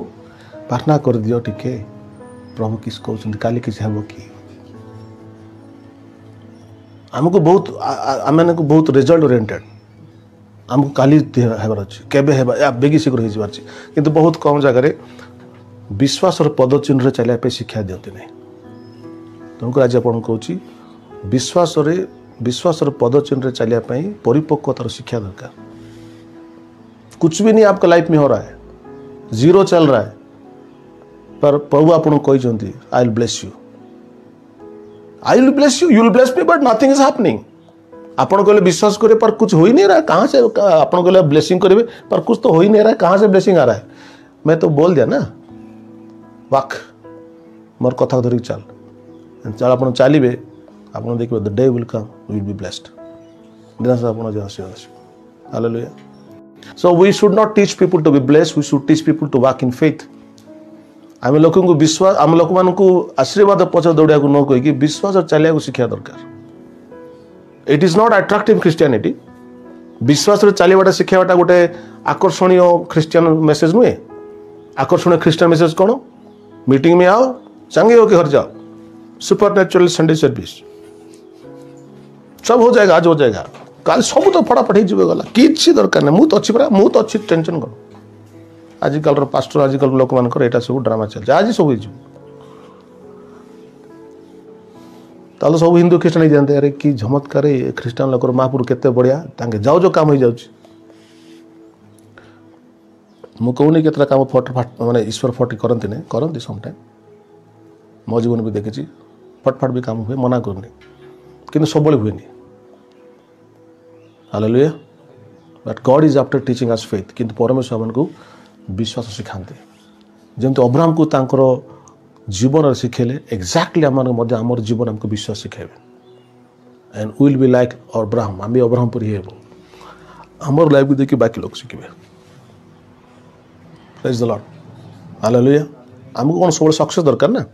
प्रार्थना कर दियो टिके प्रभु किस कहते काली किसी हम कि आमको बहुत आम को बहुत रिजल्ट ओरिएंटेड आमको काली हेबार अच्छे केबे हेबा या बेगी शीघ्र हो किंतु बहुत कम जगह विश्वास और पद चिन्ह चलिया पे शिक्षा दियंती नहीं. तेणुक आज आप कहूँ विश्वास और पद चिन्ह चलिया परिपक्वतार शिक्षा दरकार. कुछ भी नहीं आपका लाइफ में हो रहा है जीरो चल रहा है पर प्रभु आपको कहते I will bless you you will bless me but nothing is happening. आपन कहले विश्वास करे पर कुछ हो ही नहीं रहा है. कहाँ से आपन कहले ब्लेसिंग करेंगे पर कुछ तो हो ही नहीं रहा है. कहाँ से ब्लेसिंग आ रहा है. मैं तो बोल दिया ना वाक मोर कथा धरिक चल चल आप चलिए आप देखिए the day will come will be blessed. दिनास आपण जे आशीर्वाद आसीबो hallelujah so we should not teach people to be blessed we should teach people to walk in faith आम लोक को विश्वास आम लोक मान को आशीर्वाद पछ दौड़ा को न कही विश्वास और चलिया को शिक्षा दरकार it is not attractive Christianity विश्वास रे चलियाटा शिक्षाटा गोटे आकर्षणीय क्रिश्चियन मेसेज नुहे आकर्षणीय क्रिश्चियन मेसेज कौन मीटिंग में आओ चंगे हो के घर जाओ सुपर नेचुरल संडे सर्विस सब हो जाएगा आज हो जाएगा कल सब तो फटाफट हो गला किसी दरकार नहीं मुझे अच्छी मु तो अच्छी टेंशन कौन आजिकल पास्टर आजिकल लोक मान सब ड्रामा चलते आज सब हो सब हिंदू ख्रीष्टान जानते अरे कि चमत्कार ख्रीष्टान लोक महापुर केते बढ़िया जाओ जो काम हो जाऊँ मु कहूनी केतरा काम फटफाट माने ईश्वर फट करती नहीं करती समटाइम मो जीवन भी देखी फटफाट भी काम हुए मना करनी कि सब हुए hallelujah but God is after teaching us faith किंतु परमेश्वर हमको विश्वास सिखाते जमती अब्राहम को तांकर जीवन शिखेले एक्जाक्टली आमर जीवन हमको विश्वास शिखेबे and will be like Abraham आम भी अब्राहम पर ही आमर लाइफ को देखिए बाकी लोग शिखे प्रेज द लॉर्ड हालेलुया आमको कौन सब सक्सेस दरकार ना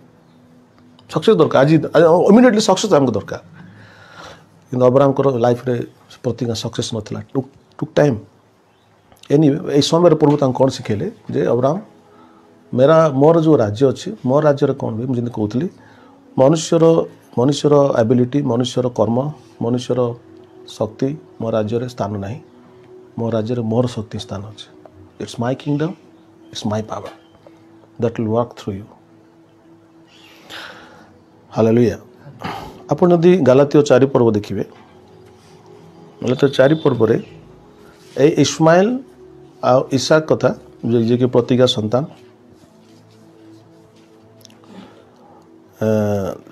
सक्सेस दरकार आज इमिडिएटली सक्सेस आमको दरकार कि अब्राहम को लाइफ रे प्रतिज्ञा सक्सेस नथिला टुक टाइम एनीवे ए समय प्रभु तांको कौन शिखेले जे अब्राहम मेरा मोर जो राज्य अच्छी मो राज्य कौन भी मुझे कहती मनुष्यर एबिलिटी मनुष्यर कर्म मनुष्यर शक्ति मो राज्य स्थान ना मो राज्य मोर शक्ति स्थान अच्छे it's my kingdom it's my power that will work through you hallelujah आपण यदि गलातियो 4 पर्व देखिए गलातियो 4 पर्व रे ए इस्माइल आ इसाक कथा जे कि प्रतिज्ञा संतान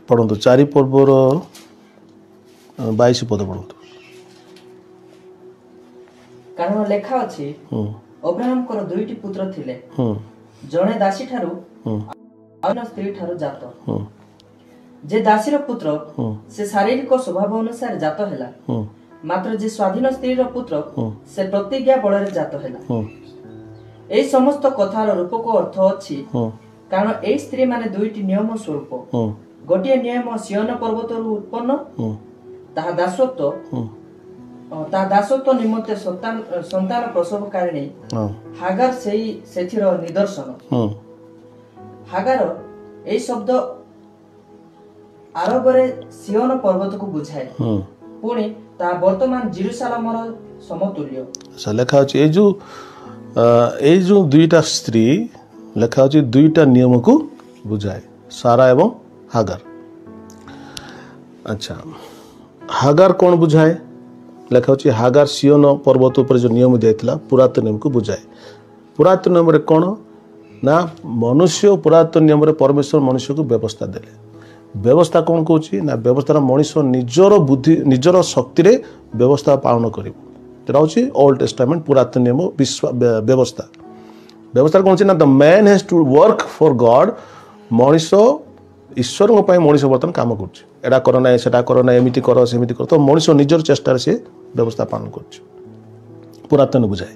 पढ़ु 4 पर्वर 22 पद पढ़ु कारण लेखा अछि अब्राहम को दुईटी पुत्र थिले जणे दासी ठारू अन्य स्त्री ठारू जात जे दासीर पुत्र से शारीरिक स्वभाव अनुसार जात हैला मात्र जे स्वाधीन स्त्री रो पुत्र से प्रतिज्ञा बଳରେ जात हैला ए समस्त कथार रूप को अर्थ अछि कारण ए स्त्री माने दुईटी नियम स्वरूप गोटे नियम सियन पर्वत उत्पन्न ताहा दासत्व निमंते संतान प्रसवकारिणी हागार सेथिर निदर्शन हागार ए शब्द आरबरे सियन पर्वत को बुझाए पुणी ता वर्तमान जेरूशलेमर समतुल्य अच्छा लेखा अछि ए जो दुईटा स्त्री लेखा अछि दुईटा नियम को बुझाए सारा एवं हागार अच्छा हागार कौन बुझाए लेखा अछि हागार सियन पर्वत ऊपर जो नियम दिया पुरातन नियम को बुझाए पुरातन नियम रे कौन ना मनुष्य पुरातन नियम रे परमेश्वर मनुष्य को व्यवस्था देले व्यवस्था कौन कहूँ ना व्यवस्था मनीष निजर बुद्धि निजर शक्ति रे व्यवस्था पालन कर ओल्ड टेस्टामेंट पुरातन नियम व्यवस्था व्यवस्था कौन ना the man has to work for God मनीष ईश्वर मनीष बर्तमान काम करा कर ना सेटा कर ना एमती कर सेमती कर तो मनीष निजर चेष्टार से व्यवस्था पालन कर पुरातन बुझाए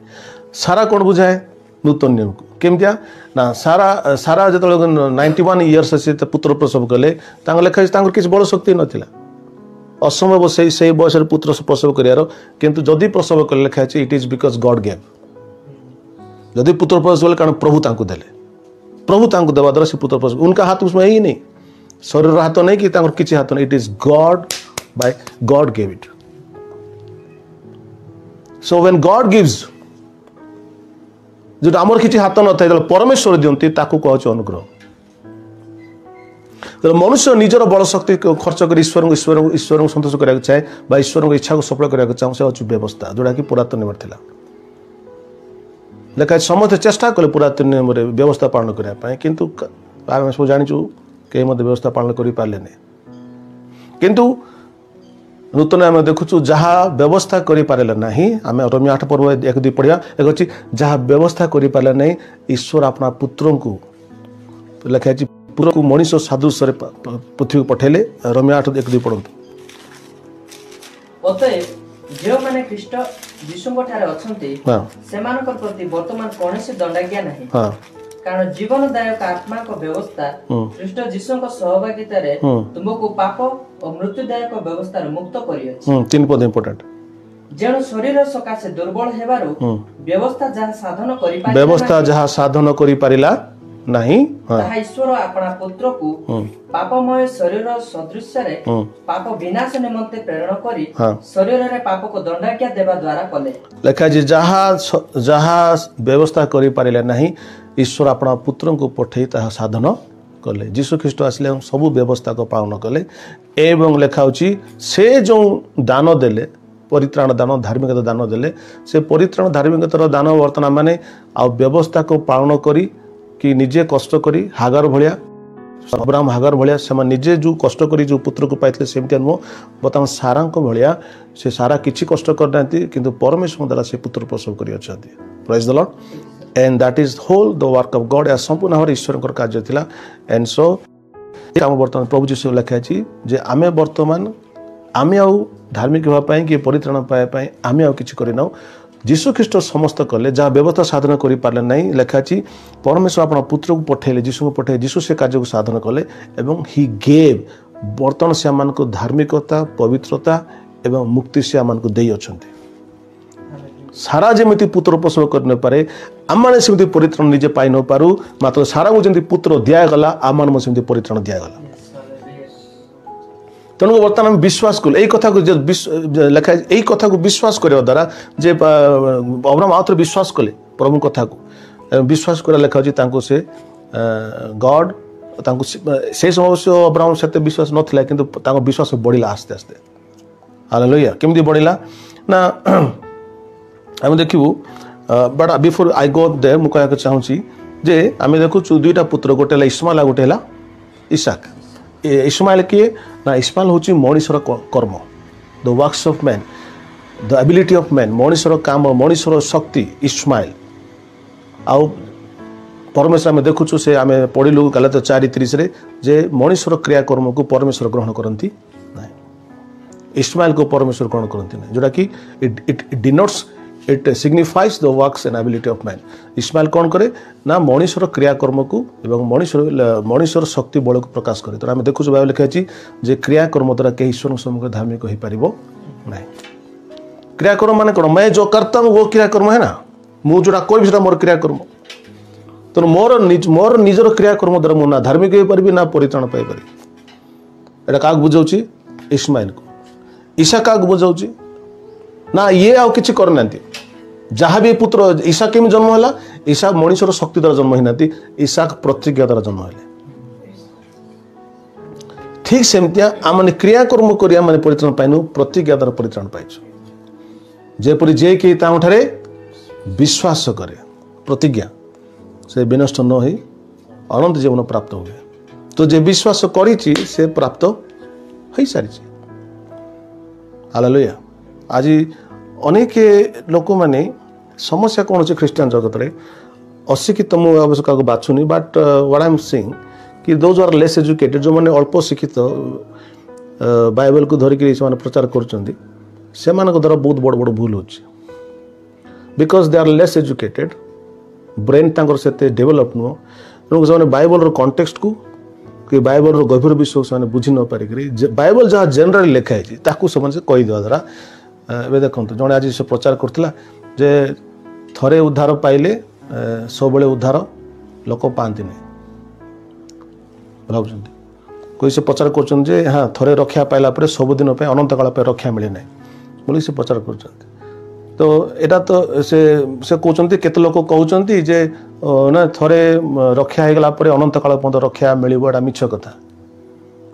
सारा कौन बुझाए नूतन नियम को केमतिया ना सारा सारा जो 91 इयर्स से पुत्र प्रसव कले लेखा किसी बड़ शक्ति नाला असंभव से बयस पुत्र प्रसव कर किंतु जदि प्रसव कले लिखा it is because God gave जदि पुत्र प्रसव कले कारण प्रभु देले प्रभु देवा द्वारा से पुत्र प्रसव उनका हाथ उसमें ही नहीं शरीर हाथ नहीं कि किसी हाथ नहीं it is God by God gave it so when God gives जो आमर किसी हाथ न था परमेश्वर दियंती ताकू कहूँ अनुग्रह तो मनुष्य निजर बल शक्ति खर्च कर ईश्वर को संतोष करने चाहे ईश्वर को इच्छा को सफल करने चाहूँ से अच्छी व्यवस्था जोटा कि पुरातन नियम था लेकिन समस्त चेष्टा कले पुरातन नियम व्यवस्था पालन करने किंतु आम सब जाचु कहीं व्यवस्था पालन कर पारे किंतु नूतन आम देखु जहाँ व्यवस्था करें ना आम रोमियो 8 पर्व 1-2 पढ़िया एक अच्छी जहाँ व्यवस्था करें ना ईश्वर अपना पुत्र को लिखा पुत्र को मनीष सादृश्य पृथ्वी को पठेले रोमियो 8 1-2 पढ़ु अतएव जो माने ख्रीष्ट यीशुଙ୍କ ठारे अछंती सेमानकर प्रति वर्तमान कोनोसी दंडाज्ञा नाही कारण जीवनदायक आत्मा को व्यवस्था ख्रीष्ट यीशुଙ୍କ सहभागिता रे तुमको पाप और मृत्युदायक व्यवस्था रे मुक्त करियो 3 पद इंपोर्टेंट जेणु शरीर सकाशे दुर्बल हेबारु व्यवस्था जहा साधन करि पारिला नहीं ताहा ईश्वर अपना पुत्र को पापमय शरीर सदृश रे पाप विनाश निमंते प्रेरण करी शरीर रे पाप को दंडाज्ञा देबा द्वारा कले लेखा जे जहा व्यवस्था करि पारिला नहीं ईश्वर अपना पुत्र को पठै ताहा साधन कले यीशु ख्रीष्ट आसले सब व्यवस्था को पालन कले एवं लेखा होची से जो दान देले परित्राण दान धार्मिकता दान देले से परित्राण धार्मिकतार दान वर्तमान माने आ व्यवस्था को पालन करी कि निजे कष्ट करी हागर भलिया अब्राहम हागर भलिया से निजे जो कष्ट करी जो पुत्र को पाइले सेमती नुह बर्तमान सारा को भलिया से सारा किछि कष्ट करना किंतु परमेश्वर द्वारा से पुत्र प्रसव करी अछंती praise the lord and that is whole the work of God as संपूर्ण भाव ईश्वर कार्य थिला एंड सो काम वर्तमान प्रभु जीशु लिखा जे आमे वर्तमान आमे आउ धार्मिक होगा कि परित्राण पाइबा आमे आउ किछि करि न यीशु ख्रीष्ट समस्त कले जहाँ व्यवस्था साधन करि पारले नहीं लिखाची परमेश्वर अपना पुत्र को पठेले यीशु को पठे यीशु से कार्य को साधन कले एवं ही गेव बर्तमान से आम को धार्मिकता पवित्रता एवं मुक्ति से आम को दे अछंती सारा जमी पुत्र प्रसव कर पारे आम मैंने सेमती परित्राण निजे पाई न पारू मात्र सारा को जमी पुत्र दिगला आम मन सेमती परित्राण दिगला तेणु बर्तमान विश्वास कल कथा को लिखा यही कथा को विश्वास करने द्वारा जे अब्राहम आउ थे विश्वास कले प्रभु कथा को विश्वास कर लिखा से गॉड से समय से अब्राहम से विश्वास नाला कि विश्वास बढ़ला आस्ते आस्ते हालेलुया केमती बढ़ला ना आम देखू बट बिफोर आई गो दे मु कहना चाहूँगी जे आम देखु दुईटा पुत्र गोटे इस्माइल गोटे इसाक इस्माइल किए ना इस्माइल हूँ मनीषर कर्म the works of man the ability of man मनीषर काम मनीषर शक्ति इस्माइल आउ परमेश्वर आम देखुचु से आम पढ़लु काले तो 4:30 जे मनीषर क्रियाकर्म को परमेश्वर ग्रहण करती ना इस्माइल को परमेश्वर ग्रहण करती ना जोटा कि it denotes it signifies the works and ability of man Ishmael कौन करे ना मनीषर क्रियाकर्म को एवं मनीषर शक्ति बल को प्रकाश करे तो आम देखु बाइबल लिखाई जे क्रियाकर्म द्वारा कहीं ईश्वर सम्मुख धार्मिक हो पार ना क्रियाकर्म माने कौन मैं जो करता हूँ वो क्रियाकर्म है ना मुझे जोटा करी मोर क्रियाकर्म तो मोर निजर क्रियाकर्म द्वारा मुझे ना धार्मिक हो पारि ना परित्राण पाइपर एटा क्या बुझाऊँ इस्माइल को ईशा क्या बुझाऊँ ना ये आउ किछि करना जहाँ भी पुत्र ईशा केमी जन्म है ईशा मनीषर शक्ति द्वारा जन्म होना ईशा प्रतिज्ञा द्वारा जन्म है ठीक सेमतिया आम क्रियाकर्म कर परित्राण पाइनु प्रतिज्ञा द्वारा परित्राण पाइछु जेपरि जे कि ताठारे विश्वास करे प्रतिज्ञा से विनष्ट न हो अनंत जीवन प्राप्त हुए तो जे विश्वास करी से प्राप्त हो सारी हालेलुया आज अनेक लोक मैंने समस्या कौन अच्छे ख्रीस्टियन जगत में अशिक्षित मुझे अवश्य क्या बाछुनी but what I am saying कि दोज आर लेस एजुकेटेड जो मैंने अल्प शिक्षित बाइबल को धरिक प्रचार कर द्वारा बहुत बड़ बड़ भूल हो because they are less educated brain तांकर से डेभलप नुह तेणु से बाइबल कॉन्टेक्स्ट को कि बाइबल गभीर विषय से बुझी न पारिक बाइबल जहाँ जेनराली लिखाई से कहीदे द्वारा ए देखो जड़े आज से प्रचार करता जे थरे उद्धार पाइले सब उद्धार लोक पाती भाव कोई से प्रचार कर हाँ थरे रक्षा पाइला सबुदिन अनंत काल रक्षा मिले ना बोली से प्रचार कर तो यहाँ तो से कहते केते लोक कहते जे ना थरे रक्षा होगला अनंत काल पर्यंत रक्षा मिल एटा मिछ कथा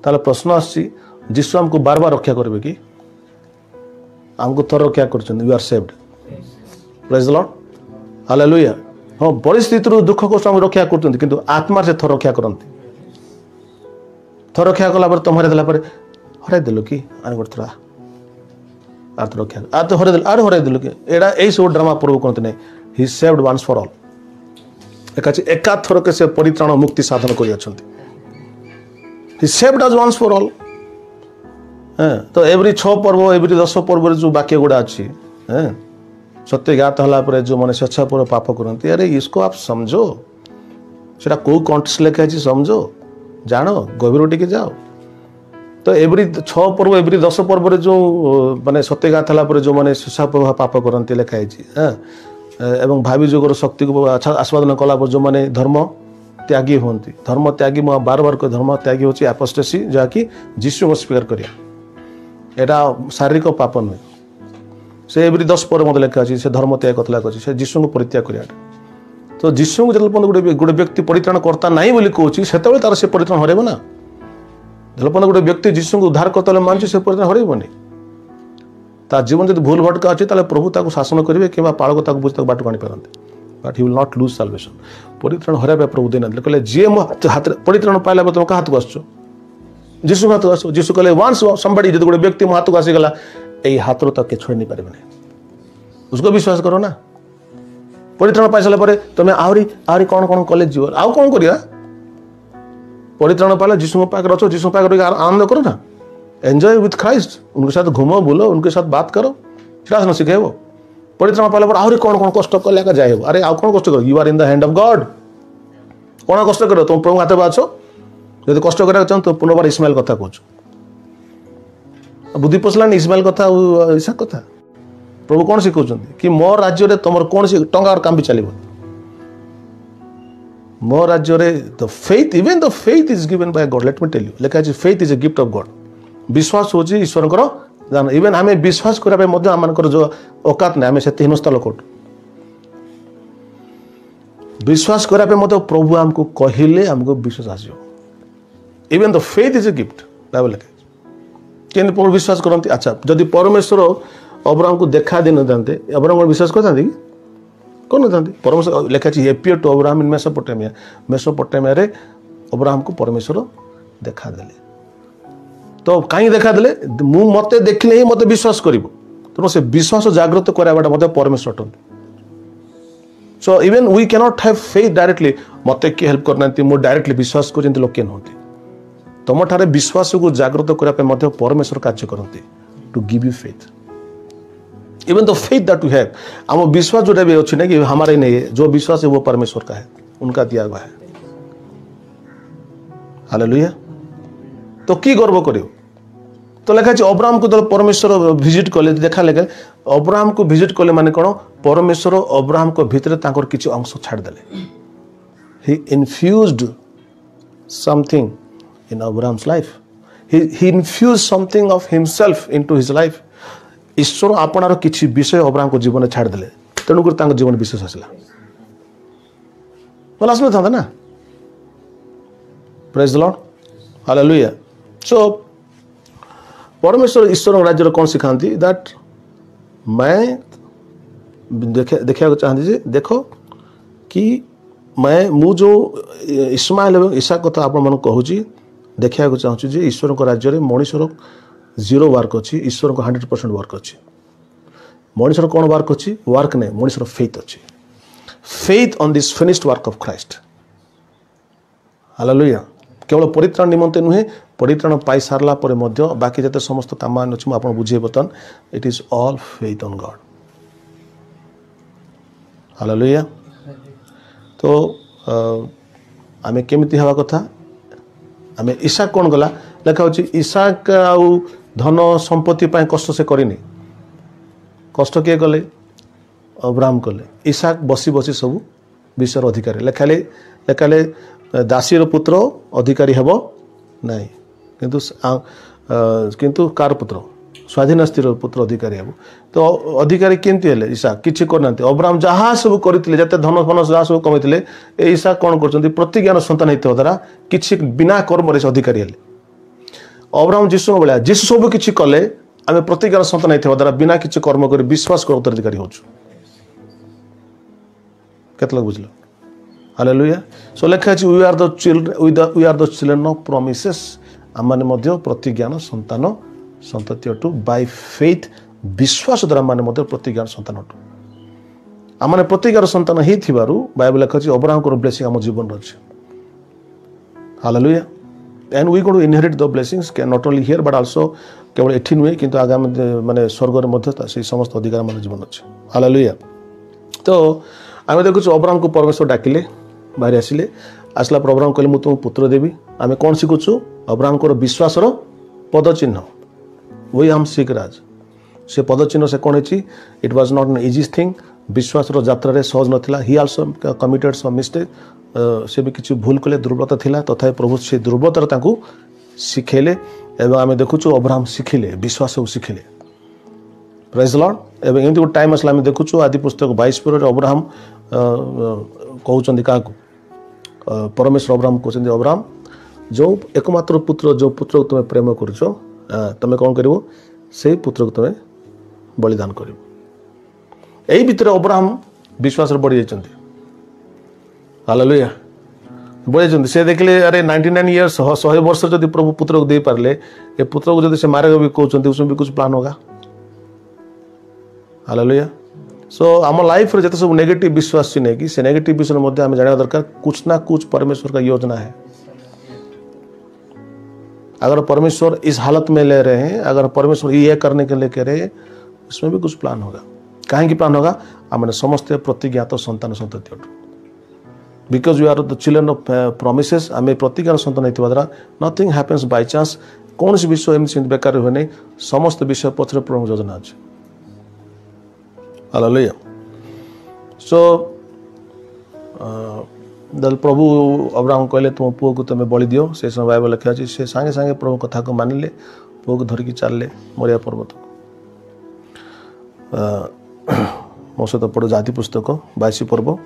ताले प्रश्न आसी जीशु आमको बार बार रक्षा करेंगे कि आमको थर रक्षा कर you are saved praise the Lord hallelujah हाँ परिस्थिति दुख कष्ट आम रक्षा करते किंतु आत्मा से थर रक्षा करती थर रक्षा कला तुम हर हर देलु कि आने गोटे थोड़ा आर तो रक्षा आर तो हर आर हर देलु कि एटा यही सब ड्रामा प्रभु कहते नहीं he saved once for all एका थरक से परित्राण मुक्ति साधन कर he saved as once for all तो एवरी 6 पर्व एवरी 10 पर्व जो वाक्य गुड़ा अच्छी सत्य ज्ञात होला जो मैंने स्वेच्छापूर्वक पाप करती अरे इसको आप समझो सेटा कौ कंटेक्स्ट लेखा है समझो जानो गभीर टिके जाओ। तो एवरी 6 पर्व एवरी 10 पर्व जो माने सत्य ज्ञात होला जो मैंने स्वेच्छापूर्वक पाप करती लेखा है एवं भावी जुगर शक्ति को आस्वादन कला जो मैंने धर्म त्यागी हूँ धर्म त्यागी मुझे बार बार कह धर्म त्यागी हूँ एपोस्टेसी जहाँकि जीशु को स्वीकार करिया एटा शारीरिक पाप नुहे से एवरी 10 पर मत लेखा अच्छी से धर्म त्याग कतला अच्छी से जीशु को परित्याग करिया। तो जीशु को जो गोटे व्यक्ति परित्राण करता नहीं बोली कहूँ से तार से परित्राण हरब ना जो गोटे व्यक्ति जीशु को उद्धार करता मानुची से परित्राण हरबनी ता जीवन जो भूल भटका अच्छी प्रभु ताको शासन करेंगे कि पाड़क बुझे बाट को आनीपारते but he will not lose salvation परित्राण हरबा प्रभु देना कहले जी मो हाथ परित्राण पाइला तुम क्या हाथ को आस जीशु हाथ को आस जीशु कहले वंस समबडी जो गोटे व्यक्ति मो हाथ को आसीगला यही हाथ रो तक छोड़ नहीं पारे उसको विश्वास करो ना परित्राण पाई सारा तुम आहरी आहरी कौन कौन कॉलेज जीव आउ कौन करिया परित्राण पाला जीशु पाक रचो जीशु पाक आनंद करो ना एंजॉय विथ क्राइस्ट उनके साथ घूमो बोलो उनके साथ बात करो सीधा शिखेब परित्राण पाला पर आहरी कौन कौन कष्ट कले जाए अरे आउ कौन कष्ट कर you are in the hand of God कौन कष्ट कर तुम प्रभु हाथ में अछ जब कष्ट करा चाह तो पुनर्बार इस्माइल कथा कह बुद्धि पशला इस्माइल कथा इसाक कथा प्रभु कौन शिखा कि मो राज्य में तुम कौन सी टंकार काम भी चलो मो राज्य में the faith even the faith is given by God let me tell you लेखा faith is a gift of God विश्वास हूँ ईश्वर जान इवेन आम विश्वास करने आम जो औकात ना आम से हीनस्था लोक विश्वास करने प्रभु आमको कहले आमको विश्वास आसो even the faith is a gift Bible लिखे कि प्रभु विश्वास करते अच्छा जदि परमेश्वर अब्राहम को देखा दे न जाते अब्राहम को विश्वास करते कि कौन था परमेश्वर लिखा he appeared to Abraham in Mesopotamia Mesopotamia रे अब्राहम को परमेश्वर देखा देले तो कहीं देखा देले मु मते देखले ही मते विश्वास करिवो तो से विश्वास जागृत कराबाटा मते परमेश्वर अटंती so even we cannot have faith directly मते के हेल्प करना मु डायरेक्टली विश्वास करते लोक नहोती तुम ठारे विश्वास को जागृत करने परमेश्वर कार्य करते to give you faith even the faith that you have आम विश्वास जोटा भी अच्छी ना कि हमारे नहीं है जो विश्वास है वो परमेश्वर का है उनका दिया हुआ है हालेलुया तो की गर्व करियो तो लिखा अब्राहम को परमेश्वर विजिट कले देखा लगे अब्राहम को विजिट कले माने कौन परमेश्वर अब्राहम को भितर तांकर किछि अंश छाड़देले he infused something in Abraham's life he infused something of himself into his life ईश्वर आपणार किछि विषय अब्राहम को जीवन छाड़देले तेणुक जीवन विशेष आसला बोला आसना था ना प्रेज द लॉर्ड हालेलुया सो परमेश्वर ईश्वर राज्य कौन सिखाती दैट मैं देखा चाहती देखो कि मैं मु जो इस्माइल और इसहाक कथा आपण मन कहूँ देखा चाहूँ ईश्वर राज्य में मनुष्यर 0 वर्क अच्छी ईश्वर को 100% वर्क अच्छी मनुष्यर कौन वर्क अच्छी वर्क नहीं मनुष्यर फेथ अच्छी faith on this finished work of Christ hallelujah केवल परित्राण निमंते नुहे परित्राण पाई सारला परे मध्य बाकी जते समस्त कामान अछि म आपण बुझे बतन it is all faith on God hallelujah तो आमे केमिति हवा कथा आमे ईसाक कोन गला लेखा होछि ईसाक आउ धन संपत्ति पाए कष्ट से करिनी कष्ट किए कले अब्राहम कले ईसाक बसी बसी सब विषय अधिकारी लेखाले दासीर पुत्र अधिकारी हेब नहीं किंतु कार पुत्र स्वाधीन स्थिर पुत्र अधिकारी हेब तो अधिकारी केमती हेले ईसाक किछि करना अब्राहम जहाँ सब करते जते धन फन जहाँ सब कमाइले ए ईसाक कौन कर प्रतिज्ञान सन्तान होता द्वारा किछि बिना कर्म से अधिकारी हेले अब्राहम जीशु भाया जीशु सब किछि कले आम प्रतिज्ञान सन्तान होता द्वारा बिना किछि कर्म कर विश्वास कर उत्तराधिकारी हो केतल बुझल हालेलुया सो लेखा अछि we are the children of promises आम माने मध्य प्रतिज्ञान संतान संतति अटु बाय फेथ विश्वास द्वारा माने मध्य प्रतिज्ञान संतान अटु आम माने प्रतिज्ञान संतान ही थिबारु बाइबल लेखा अछि अब्राहम को ब्लेसिंग हम जीवन अछि hallelujah and we going to inherit the blessings not only here but also केवल एठी नुहे किंतु आगामी माने स्वर्ग रे मध्य से समस्त अधिकार मान जीवन अच्छे हालेलुया। तो आम देखु अब्राहम को परमेश्वर डाकिले बाहर आसिले आसला पर अब्राहम कहले मु तुम पुत्र देवी आम कौन शिखुचु अब्राहम को विश्वास पदचिन्ह वही हम शिख राज से पदचिन्ह से कौन है it was not an easy thing विश्वास यात्रा सहज नाला ही आल्सो कमिटेड सम मिस्टेक से भी किसी भूल कले दुर्बलता थिला तथा प्रभु से दुर्बलता शिखेले एवं आम देखुचु अब्राहम शिखिले विश्वास शिखिले प्रेज लॉर्ड एवं एमती गोटे टाइम आसला आम देखुचु आदि पुस्तक 22 पर अब्राहम कहते क्या परमेश्वर अब्राहम कहते अब्राहम जो एकमात्र पुत्र जो पुत्र को तुम प्रेम करुच तुम कौन कर से पुत्र को तुम बलिदान कर यही भितर अब्राहम विश्वास बढ़ी जाइए हालेलुया बढ़ी जाइए से देखले अरे 99 इयर्स 100 वर्ष जब प्रभु पुत्र को दे पारे ये पुत्र को जब से मारे भी कहते उसमें भी कुछ प्लान होगा हालेलुया। सो आम लाइफ रे जते सब नेगेटिव विश्वास से नहीं कि से नेगेटिव विषय में आम जाना दरकार कुछ ना कुछ परमेश्वर का योजना है। अगर परमेश्वर इस हालत में ले रहे हैं अगर परमेश्वर ये करने के लिए कह रहे हैं इसमें भी कुछ प्लान होगा कहीं प्लान होगा आम समस्त प्रतिज्ञात संतान संतति because you are the children of promises आम प्रतिज्ञान संतान होता द्वारा नथिंग हैपेन्स बाय चांस कौन विषय एमती बेकार हुए नहीं समस्त विषय पछरे प्रभु योजना अच्छे हालेलुया। सो प्रभु अब्राहम कहले तुम पुओ को तुम बलि दियो से समय बाइबल लिखा अच्छे से सांगे सांगे प्रभु कथा को मानिले पुओ को धरिकी चलले मोरिया पर्वत मो सहित पढ़ो जाति पुस्तक 22 पर्व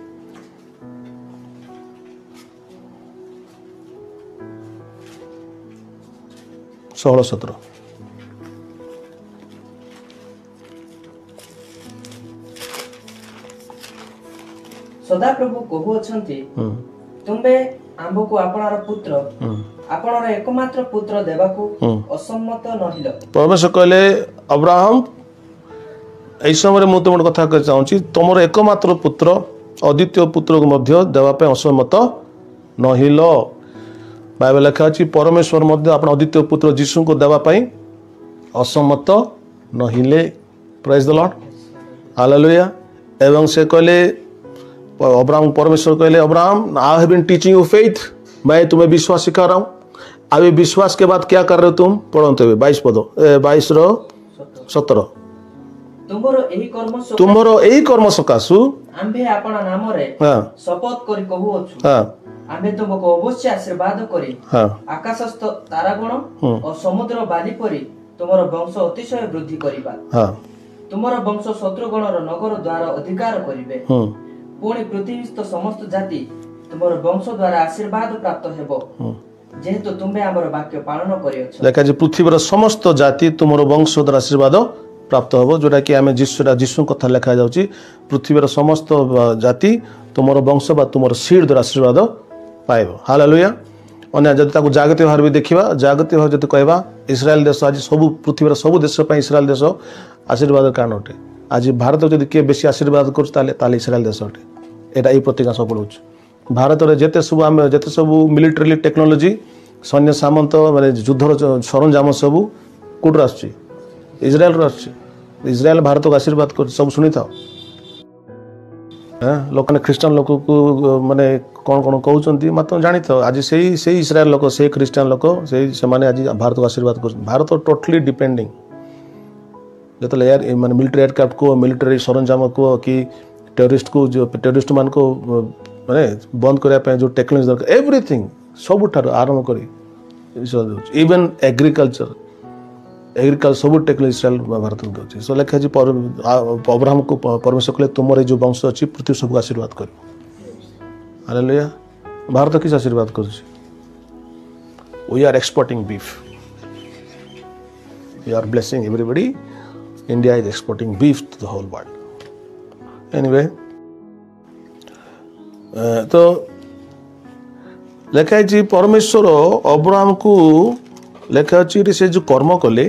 16-17 सदा प्रभु कहूछंती तुमे आंबो को आपनार पुत्र आपनार एकमात्र पुत्र देबाकू असम्मत नहिलो परमेश्वर कहले अब्राहम एई समय मु तुम कथा कह चाहूँगी तुमर एकमात्र पुत्र अद्वितीय पुत्र को मध्य देवा पे असम्मत नहिल बाइबल लिखा अछि परमेश्वर मध्य अपन अद्वितीय पुत्र यीशु को देवा पे असम्मत नहिले प्रेज द लॉर्ड हालेलुया। एवं से कहले अब्राहम परमेश्वर कहले Abraham I have been teaching you faith मैं तुम्हें विश्वास सिखा रहा हूँ अभी विश्वास के बाद क्या कर रहे हो तुम पढ़ते हुए 22 पद 22-17 तुमर एही कर्म सकाशु आम्भे आपना नाम रे शपथ करी कहूछु आम्भे तुमको अवश्य आशीर्वाद करी आकाशस्थ तारागण और समुद्र बाली परी तुमर वंश अतिशय वृद्धि करिबा तुमर वंश शत्रुगणर नगर द्वार अधिकार करिवे पुणी पृथ्वीस्थ समस्त जाति तुमर वंश द्वारा आशीर्वाद प्राप्त हेबो जेहेतु तुमे हमर वाक्य पालन करियछ देखा जे पृथ्वीर समस्त जाति तुमर वंश द्वारा आशीर्वाद प्राप्त हम जोटा कि आम जीशु कथा लिखा जाऊँगी पृथ्वीर समस्त जाति तुमर वंश बा तुमर सीड द्वारा आशीर्वाद पाइब हालेलुया। अन्य जब जागतिक भाव भी देखा जागतिक भाव जब कहवा इस्राएल देश आज सब पृथ्वीर सब देश इस्राएल देश आशीर्वाद कारण अटे आज भारत जब किए बेसी आशीर्वाद कर इस्राएल देश अटे यहाँ ये प्रतिज्ञा सफल हो भारत में जिते सब आम जिते सब मिलिटारी टेक्नोलोजी सैन्य सामंत माने युद्धर सरंजाम सब कौटर आस इज्राएल इज्राएल भारत को आशीर्वाद कर सब शुणी था लोक ख्रीस्टान लोक को माने कौन कौन कहते मतलब जानी था आज से इस्राएल लोक से ख्रीस्टान लोक से माने आज भारत को आशीर्वाद कर भारत टोटली डिपेंडिंग जो एयर माने मिलिट्री एयरक्राफ्ट को मिलिट्री सरंजाम को कि टेररिस्ट को जो टेररिस्ट मान को माने बंद करने जो टेक्नोलॉजी दरकार एवरीथिंग सबुठ आरंभ कर इवन एग्रीकल्चर सब टेक्नोलॉजी इस्राएल भारत को दे सो लिखा अब्राहम को परमेश्वर कहले तुमर जो वंश अच्छी पृथ्वी सबको आशीर्वाद कर हालेलुया। भारत किस आशीर्वाद कर we are exporting beef we are blessing everybody India is exporting beef to the whole world anyway तो लिखाई परमेश्वर अब्राहम को लिखाई से जो कर्म कले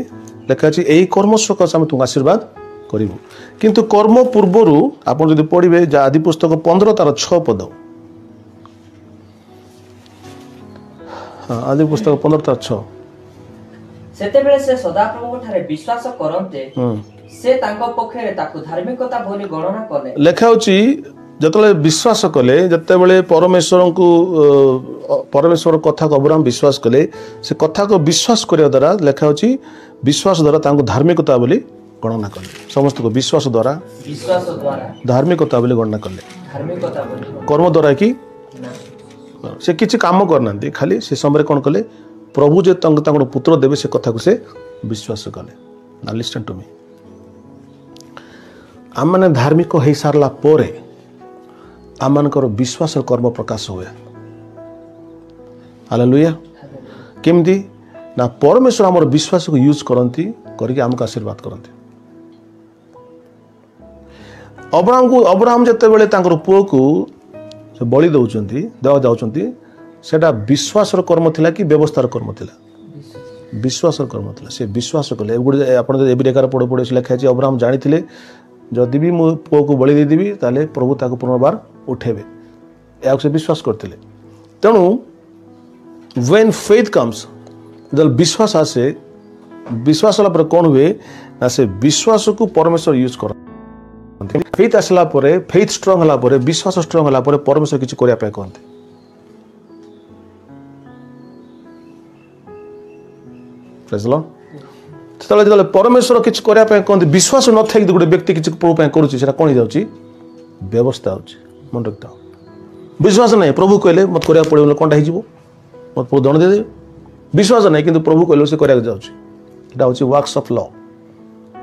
लिखाई यही कर्म सकाश आम तुमको आशीर्वाद करूँ किंतु कर्म पूर्वर आप जो पढ़े आदि पुस्तक 15 तार 6 पद आदि पुस्तक 15 तार 6 सेतेबेले से सदाप्रभु ठारे विश्वास करन्ते से तांको पक्षरे ताकु धार्मिकता बोली गणना कले लेखा होची जतले विश्वास कले जतेबेले परमेश्वर कथा को अब्राहम विश्वास कले से कथा को विश्वास करिया द्वारा लेखा होची विश्वास द्वारा तांको धार्मिकता बोली गणना कले समस्त को विश्वास द्वारा धार्मिकता बोली गणना कले कर्म द्वारा कि से किछि काम करना खाली से समय कौन कले प्रभु जे पुत्र देवे से कथा को से विश्वास कले ना लिसन टू मी आम मैंने धार्मिक हो सारा पर आम मानकर विश्वास कर्म प्रकाश हुए हालेलुया केमती ना परमेश्वर आमर विश्वास को यूज करती करके आमको आशीर्वाद करती अब्राहम जितेबाला पुओ को बलि दौरान देवा जाऊँगी सेटा विश्वास कर्म थिला कि व्यवस्थार कर्म थिला विश्वास कर्म थिला से विश्वास कले आप एबिरेकार पढ़ पढ़े लिखा है अब्राहम जानी जदि भी मो पुओ को बलि देदेवी ताले प्रभु ताको पुनर्बार उठेबे या से विश्वास करते तेणु व्हेन फेथ कम्स जब विश्वास आसे विश्वास होला पर कौन हुए ना से विश्वास को परमेश्वर यूज कर फेथ आसला परे फेथ स्ट्रांग होला परे विश्वास स्ट्रांग होला परे परमेश्वर किछि करिया पे कहते प्रेज लॉर्ड जो परमेश्वर किसी करने कहते विश्वास न थी गोटे व्यक्ति किसी प्रभु करुँचा कौन हो व्यवस्था हो मन रखता विश्वास नहीं प्रभु कहले मत करा पड़े कौन हो मत प्रभु दंड देदेवे विश्वास नहीं कि प्रभु कहले से कराया जाऊँगी वर्क्स ऑफ लॉ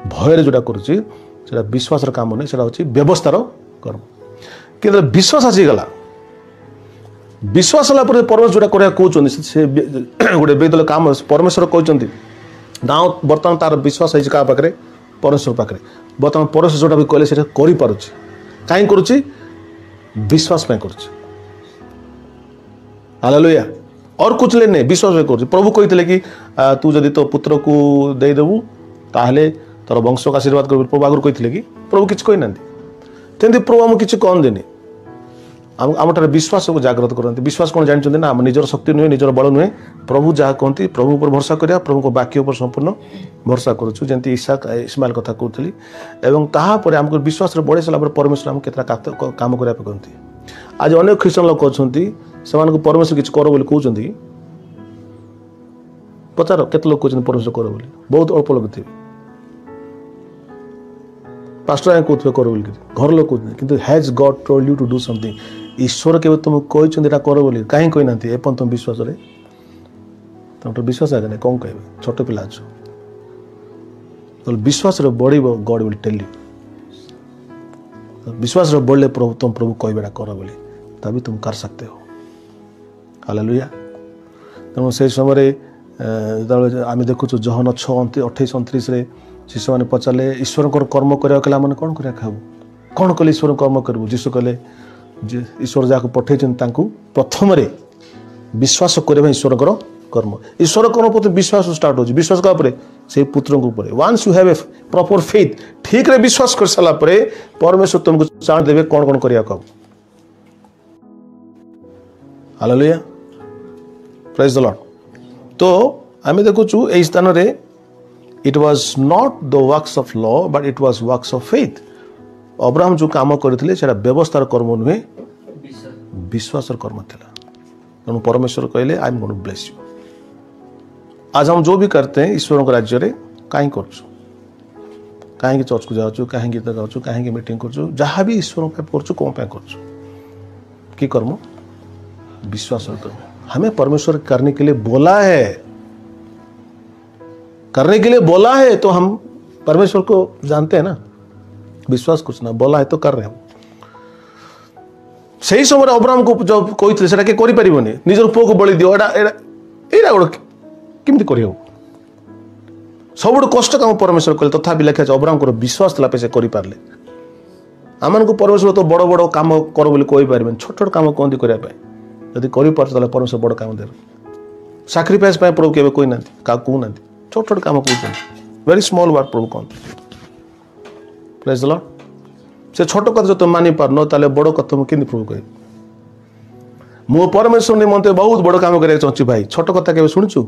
भयर जोटा करुँचा विश्वास काम नहीं से व्यवस्थार कर्म कि विश्वास आसीगला विश्वास होला परमेश्वर जोटा कराया कहते गोटे व्यक्ति काम परमेश्वर कहते ना बर्तमान तार विश्वास है क्या पाखे परमेश्वर पाखे बर्तमान परमेश्वर जोटा भी कहले से कहीं करुँच विश्वास करुँच हालेलुया और कुछ ले नहीं विश्वास कर प्रभु कहते कि तू जदि तो पुत्र को देदेबू ताहले तोर वंश को आशीर्वाद कर प्रभु आगुरी कहते कि प्रभु किसी कही ना तेमती प्रभु आमको किसी कौन देनी आम विश्वास को जागृत करते विश्वास कौन जानते ना आम निजर शक्ति नुहे निजर बल नुहे प्रभु जहाँ कहते प्रभु पर भरोसा करिया प्रभु को वाक्य पर संपूर्ण भरोसा करुँ जमी इस्माइल कथा कहती एवं तापर आमको विश्वास बढ़े सारा परमेश्वर आमको केतना काम करने कहते आज अनेक ख्रीष्टान लोक अच्छा से परमेश्वर किसी कर बोली कहते पचार केते लोग कहते परमेश्वर कर बोली बहुत अल्प लोग थे पास्टर आए कहते कर बोल घर लोग कहते कि has God told you to do something ईश्वर के तुमको कहते कर बोली कहीं कही ना एपन तुम विश्वास तुम विश्वास आगे नहीं कौन कहे छोट पिला अच्छो तो विश्वास बढ़ गॉड विल टेल यू विश्वास बढ़ले प्रभु तुम प्रभु कहबेटा कर बोली तभी तुम कर सकते हो हालेलुया तेणु से समय आम देखु जहन 6:28-29 शिशु मैंने पचारे ईश्वर कर्म करा कहला मैंने कौन करा खाऊ कौन कले ईश्वर कर्म करूँ जीशु कहले ईश्वर जहाँ पठे प्रथम विश्वास करने ईश्वर कर्म ईश्वर कर्म प्रति विश्वास स्टार्ट हो विश्वास का से पुत्र once you have a proper faith ठीक रे विश्वास कर सारा परमेश्वर तुमको चाण देवे कौन कौन करिया कहू हालेलुया प्रेज द लॉर्ड तो आम देखु यही स्थान रे it was not the works of law but it was works of faith Abraham जो काम करते व्यवस्थार कर्म नुहे विश्वास कर्म था तेणु परमेश्वर कहले I am going to bless you आज हम जो भी करते हैं ईश्वर के राज्य में कहीं कहीं चर्च को जाऊँ कहीं गीत गाऊँ कहीं मीटिंग कर जहाँ भी ईश्वर कौन कर कर्म विश्वास कर्म हमें परमेश्वर करने के लिए बोला है तो हम परमेश्वर को जानते हैं ना विश्वास कुछ ना बोला है तो कर रहे हैं सही समय अब्राहम को जो कहते से करें निजर पुओ को बलि दियो यहाँ गोटे केमती कर सब कष्ट काम परमेश्वर कले तथा लिखा है अब्राहम को विश्वास था से करें आम को परमेश्वर तो बड़ बड़ काम कर बोली कहीपर छोट छोट काम कहते करने जदि कर परमेश्वर बड़ काम दे साक्रिफाइस प्रभु के कहना कहना छोट छोट काम कहते वेरी स्मॉल वर्ड प्रभु कहते प्रेज द लॉर्ड से छोट कथा जो तुम मानि पार ताले बड़ कथा मुझे प्रभु कह मो परमेश्वर निमंते बहुत बड़ काम कर भाई छोट कथा के शुणुचु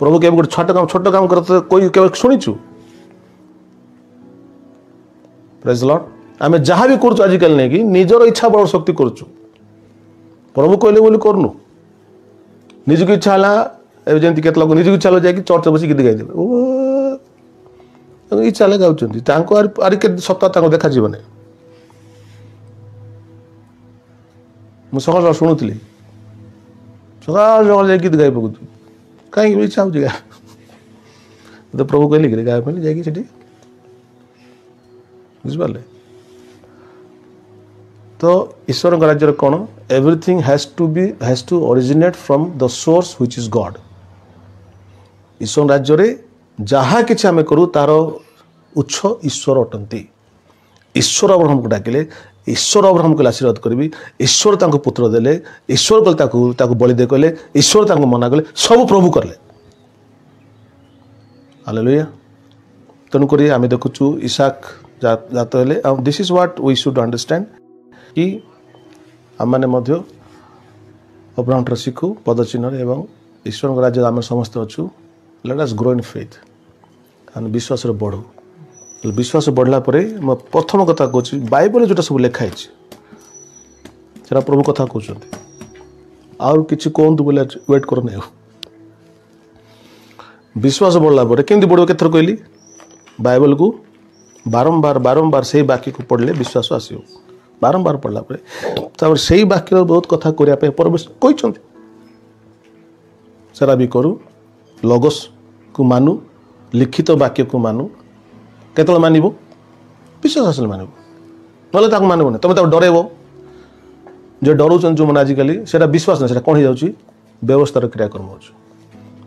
प्रभु के गोटे छोट काम करते कोई केवल शुणीचु प्रेज लॉर्ड आम जहाँ भी करूँ आजिकल नहीं कि निजर इच्छा बड़ शक्ति करुचु प्रभु कहले बोली करनु निजक इच्छा है जमी के लोग निजक इच्छा जाकि चर्च बस गीत गाइदेवे इच्छा है गाँव आर के सप्ताह देखा जीवन मुझे सकाल शुणुली सकाल सकाल गीत गाई पकड़ कहीं इच्छा हो तो प्रभु कहले कि गाय जाकि बुझिपारे तो ईश्वर राज्य कौन everything has to originate from the source which is God ईश्वर राज्य रे जहाँ कि आम करूँ तार उत्स ईश्वर अटंती ईश्वर अब्राहम को डाकिले ईश्वर अब्राहम को आशीर्वाद करी ईश्वर तांको पुत्र देले ईश्वर कले बलि दे कहले ईश्वर तांको मना कले सब प्रभु करले हालेलुया तेणुक आम देखुचु इसाक जात हेले this is what we should understand कि आम मैंने अब्राहम ठार शिखु पदचिन्ह एवं ईश्वर राज्य आम समस्त अच्छु let us grow in faith आम विश्वास बढ़ू विश्वास बढ़ला मो प्रथम कथा कहूँ बाइबल जोटा सब लिखाई से प्रभु कथा कहते आउ कि कहतु बोले वेट कर विश्वास बढ़ला केमती बढ़ो केथर कहली बाइबल को बारंबार बारंबार से वाक्य को पढ़ले विश्वास आसो बारंबार पढ़ला तापर से वाक्य बहुत कथा करने परमेश कहते सेरा भी करूँ लगस को मानु लिखित वाक्य को मानु केतल मानव विश्वास आसल मानव ना मानव तुम डरब जो डराउन जो मैंने आजिकल से विश्वास ना कौन हो व्यवस्थार क्रियाक्रम हो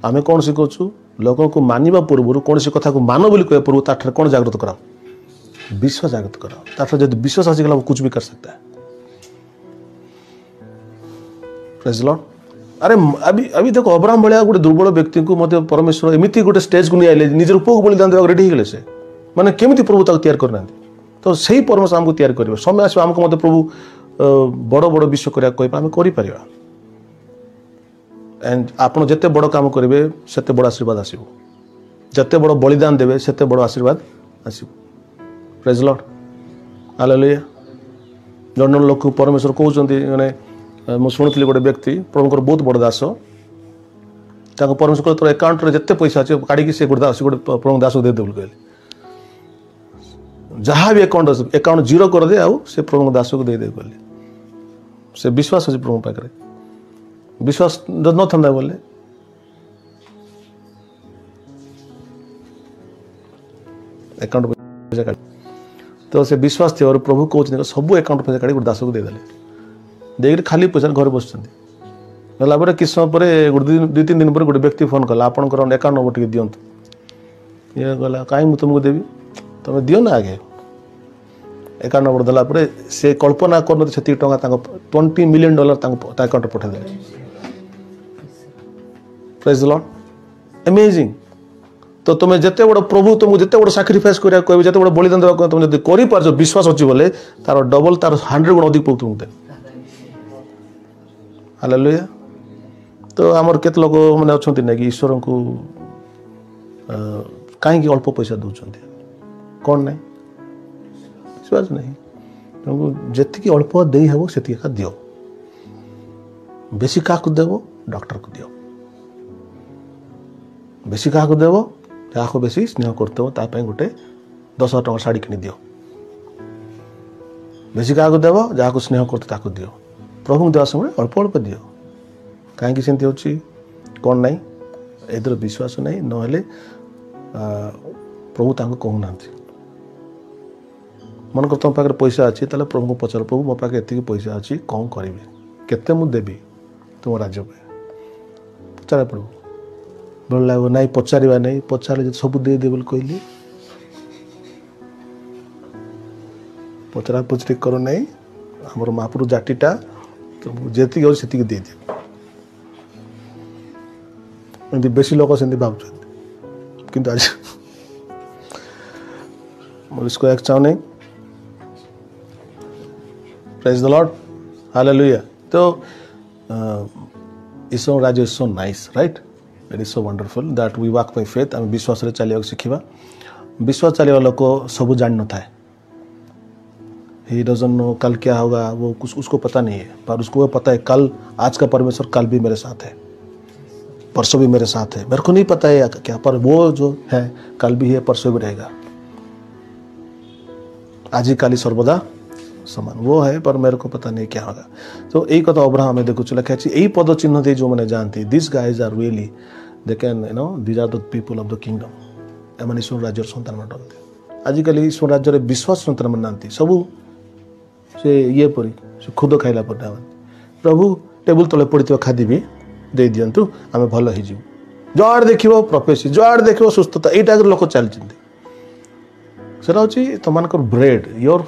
आम कौन शिखाऊ लोक को मानवा पूर्व कौन सी कथा को मान बोली कह पूर्व ताठ कौन जागृत कराओ विश्वास जागृत कराओ ताठ जब विश्वास आजिकल वो कुछ भी कर सकता है प्रेज लॉर्ड अरे अभी देखो अब्राहम भाया गोटे दुर्बल व्यक्ति को मध्य परमेश्वर एमती गोटे स्टेज को नहीं आइले निजर पुओ को बलिदान देवा रेडी हो से माने केमिति प्रभु ताको तैयार करना तो सही परमेश्वर आमको तैयार करिवो समय आसो आमको मध्य प्रभु बड़ बड़ विषय करिया कहि आम करि परिबा एंड आपण जते बड़ काम करेंगे सेते बड़ आशीर्वाद आसीबो जते बड़ बलिदान देवे सेते बड़ आशीर्वाद आसीबो प्रेज लॉर्ड हालेलुया जन लोक परमेश्वर कहउचंती माने मु सुनुतली गोटे व्यक्ति प्रभुकर बहुत बड़ दास ताको परमेश्वर तोर अकाउंट रे जते पैसा अछि काढी कि से गोटे दास गोटे प्रभु दास दे देबल कहले जहाँ भी अकाउंट जीरो कर दे आउ से प्रभु दास को दे दे कहले से विश्वास अछि प्रभु पाखरे विश्वास न था बोले अकाउंट पैसा काट तो से विश्वास थे और प्रभु कहते सब अकाउंट पैसा काढ़ गोटे दास को देदेले देकर खाली पैसा घर बस गला कि समय पर गोटे 2-3 दिन पर गोटे व्यक्ति फोन कला आपंकर अकाउंट नंबर टे दिंतु ये गला कहीं मुझे तुमको देवी तुम दियो ना आगे अकाउंट नंबर देला से कल्पना कर $20 मिलियन अकाउंट पठेदेले प्रेज द लॉर्ड अमेजिंग तो तुम जिते बड़ प्रभु तुमको जिते बड़ सैक्रिफाइस करिया कहबे जिते बड़ बलिदान देबा तुम जदि करि पारछ विश्वास अछि बोले तार डबल तार 100 गुण अधिक पउ तुमते हालेलुया तो हमर केत लोग माने अछंती नै कि ईश्वर को काहे कि अल्प पैसा दउछंती कोन नै विश्वास नै तुमको जति अल्प देई हेबो सेति का दियो बेसी का को देबो डॉक्टर को दियो बेसी क्या देव जहाँ बेसी स्नेह करते ताप गोटे 10,000 टଙ୍କା शाढ़ी किनी दियो बेसी क्या देव जहाँ स्नेह करते दियो प्रभु देवा समय अल्प अल्प दियो कहीं सेमती हो कौन ना एदर विश्वास ना ना प्रभु ताको कहूना मन कर तुम पाखे पैसा अच्छी ताले प्रभु को पचार प्रभु मो पाखे एति पैसा अच्छी कौन करी केते मु देवी तुम राज्य पचार प्रभु भल लगे ना पचार नहीं पचारे सब दे दे बोल कहली पचरा पचरी कर ना आमर महापुर जाटीटा तो जी हो से दे दे बेसी लोग से भाव कि आज इसको एक चाहूँ नहीं प्रेज द लॉर्ड हालेलुया तो ईश्वर राज्य is so nice right it is so wonderful that we walk by faith आम विश्वास चलिया शिखा विश्वास चलिया लोक सब जान न था ही डजंट नो कल क्या होगा वो कुछ उसको पता नहीं है पर उसको वो पता है कल आज का परमेश्वर कल भी मेरे साथ है परसों भी मेरे साथ है मेरे को नहीं पता है क्या पर वो जो है कल भी है परसों भी रहेगा आज ही काली सर्वदा समान वो है पर मेरे को पता नहीं क्या होगा तो यही कथा अब्राहम में देखु लिखा यही पद चिन्ह दे जो मैंने जानती this guys are really they can you know these are the people of the kingdom एम ईश्वर राज्य संतान मानते आजिकल ईश्वर राज्य विश्वास संतान मानते सबू से ये परी से खुद खाइला पर प्रभु टेबुल तले पड़े खाद्य भी दे दिंतु आम भल हो जुआड़ देख प्रोफेसी जुआड़ देख सुस्थता यहीटा लोक चलती सेटा हूँ तुम ब्रेड योर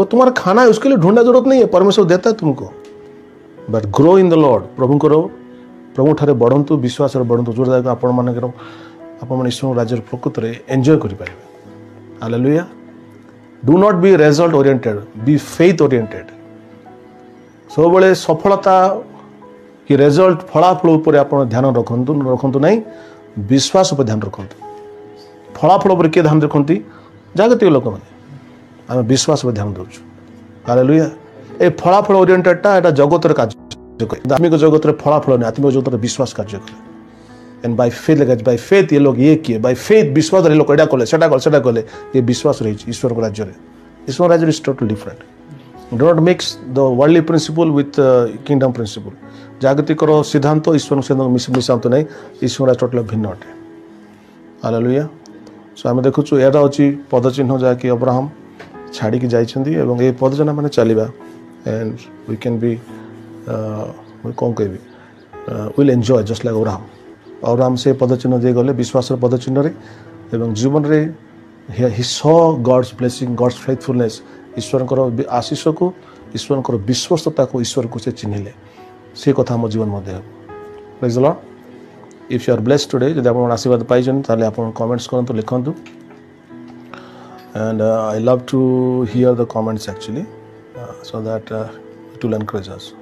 तुम्हारा खाना है उसके लिए ढूंढना जरूरत नहीं है परमेश्वर देता है तुमको but grow in the Lord प्रभु ठारे बढ़ंतु विश्वास बढ़ंतु जोड़ा आपण मान ईश्वर राज्य प्रकृत में एंजॉय करें hallelujah do not be result oriented be faith oriented सब बड़े सफलता कि रिजल्ट फलाफल उपर आप ध्यान रखु ना विश्वास पर ध्यान रखु फलाफल पर किए ध्यान रखती जागतिक लोक मैंने आम विश्वास पर ध्यान दूँ हालेलुया ए फलाफल ओरिएंटेडटा एटा जगतर कार्य करे आत्मिक जगत में फलाफल नहीं आत्मिक जगत में विश्वास कार्य करे एंड बाय फेथ लगा बाय फेथ ये लोग ये किए बाय फेथ विश्वास लोग एटा कले सेटा कले ये विश्वास रही ईश्वर राज्य में ईश्वर राज्य is total different do not mix the worldly principle with kingdom principle जागतिक सिद्धांत ईश्वर सिद्धांत मिसात नहीं ईश्वर राज्य टोटल भिन्न अटे हालेलुया सो आम देखुचु एटा हूँ पदचिन्ह जहाँकि अब्राहम छाड़ी जाइए पदचिन्ह मैंने चलवा एंड वी कैन बी कौन कह will enjoy just like Abraham से पदचिन्ह दे गले विश्वास पदचिन्ह जीवन में he saw God's blessing God's faithfulness ईश्वर आशीष को ईश्वर विश्वस्तता को ईश्वर को से चिन्हले से कथा मो जीवन मध्य praise the Lord if you are blessed today जब आप आशीर्वाद पाई आप कमेंट्स करते लिखु and I love to hear the comments actually so that it will encourage us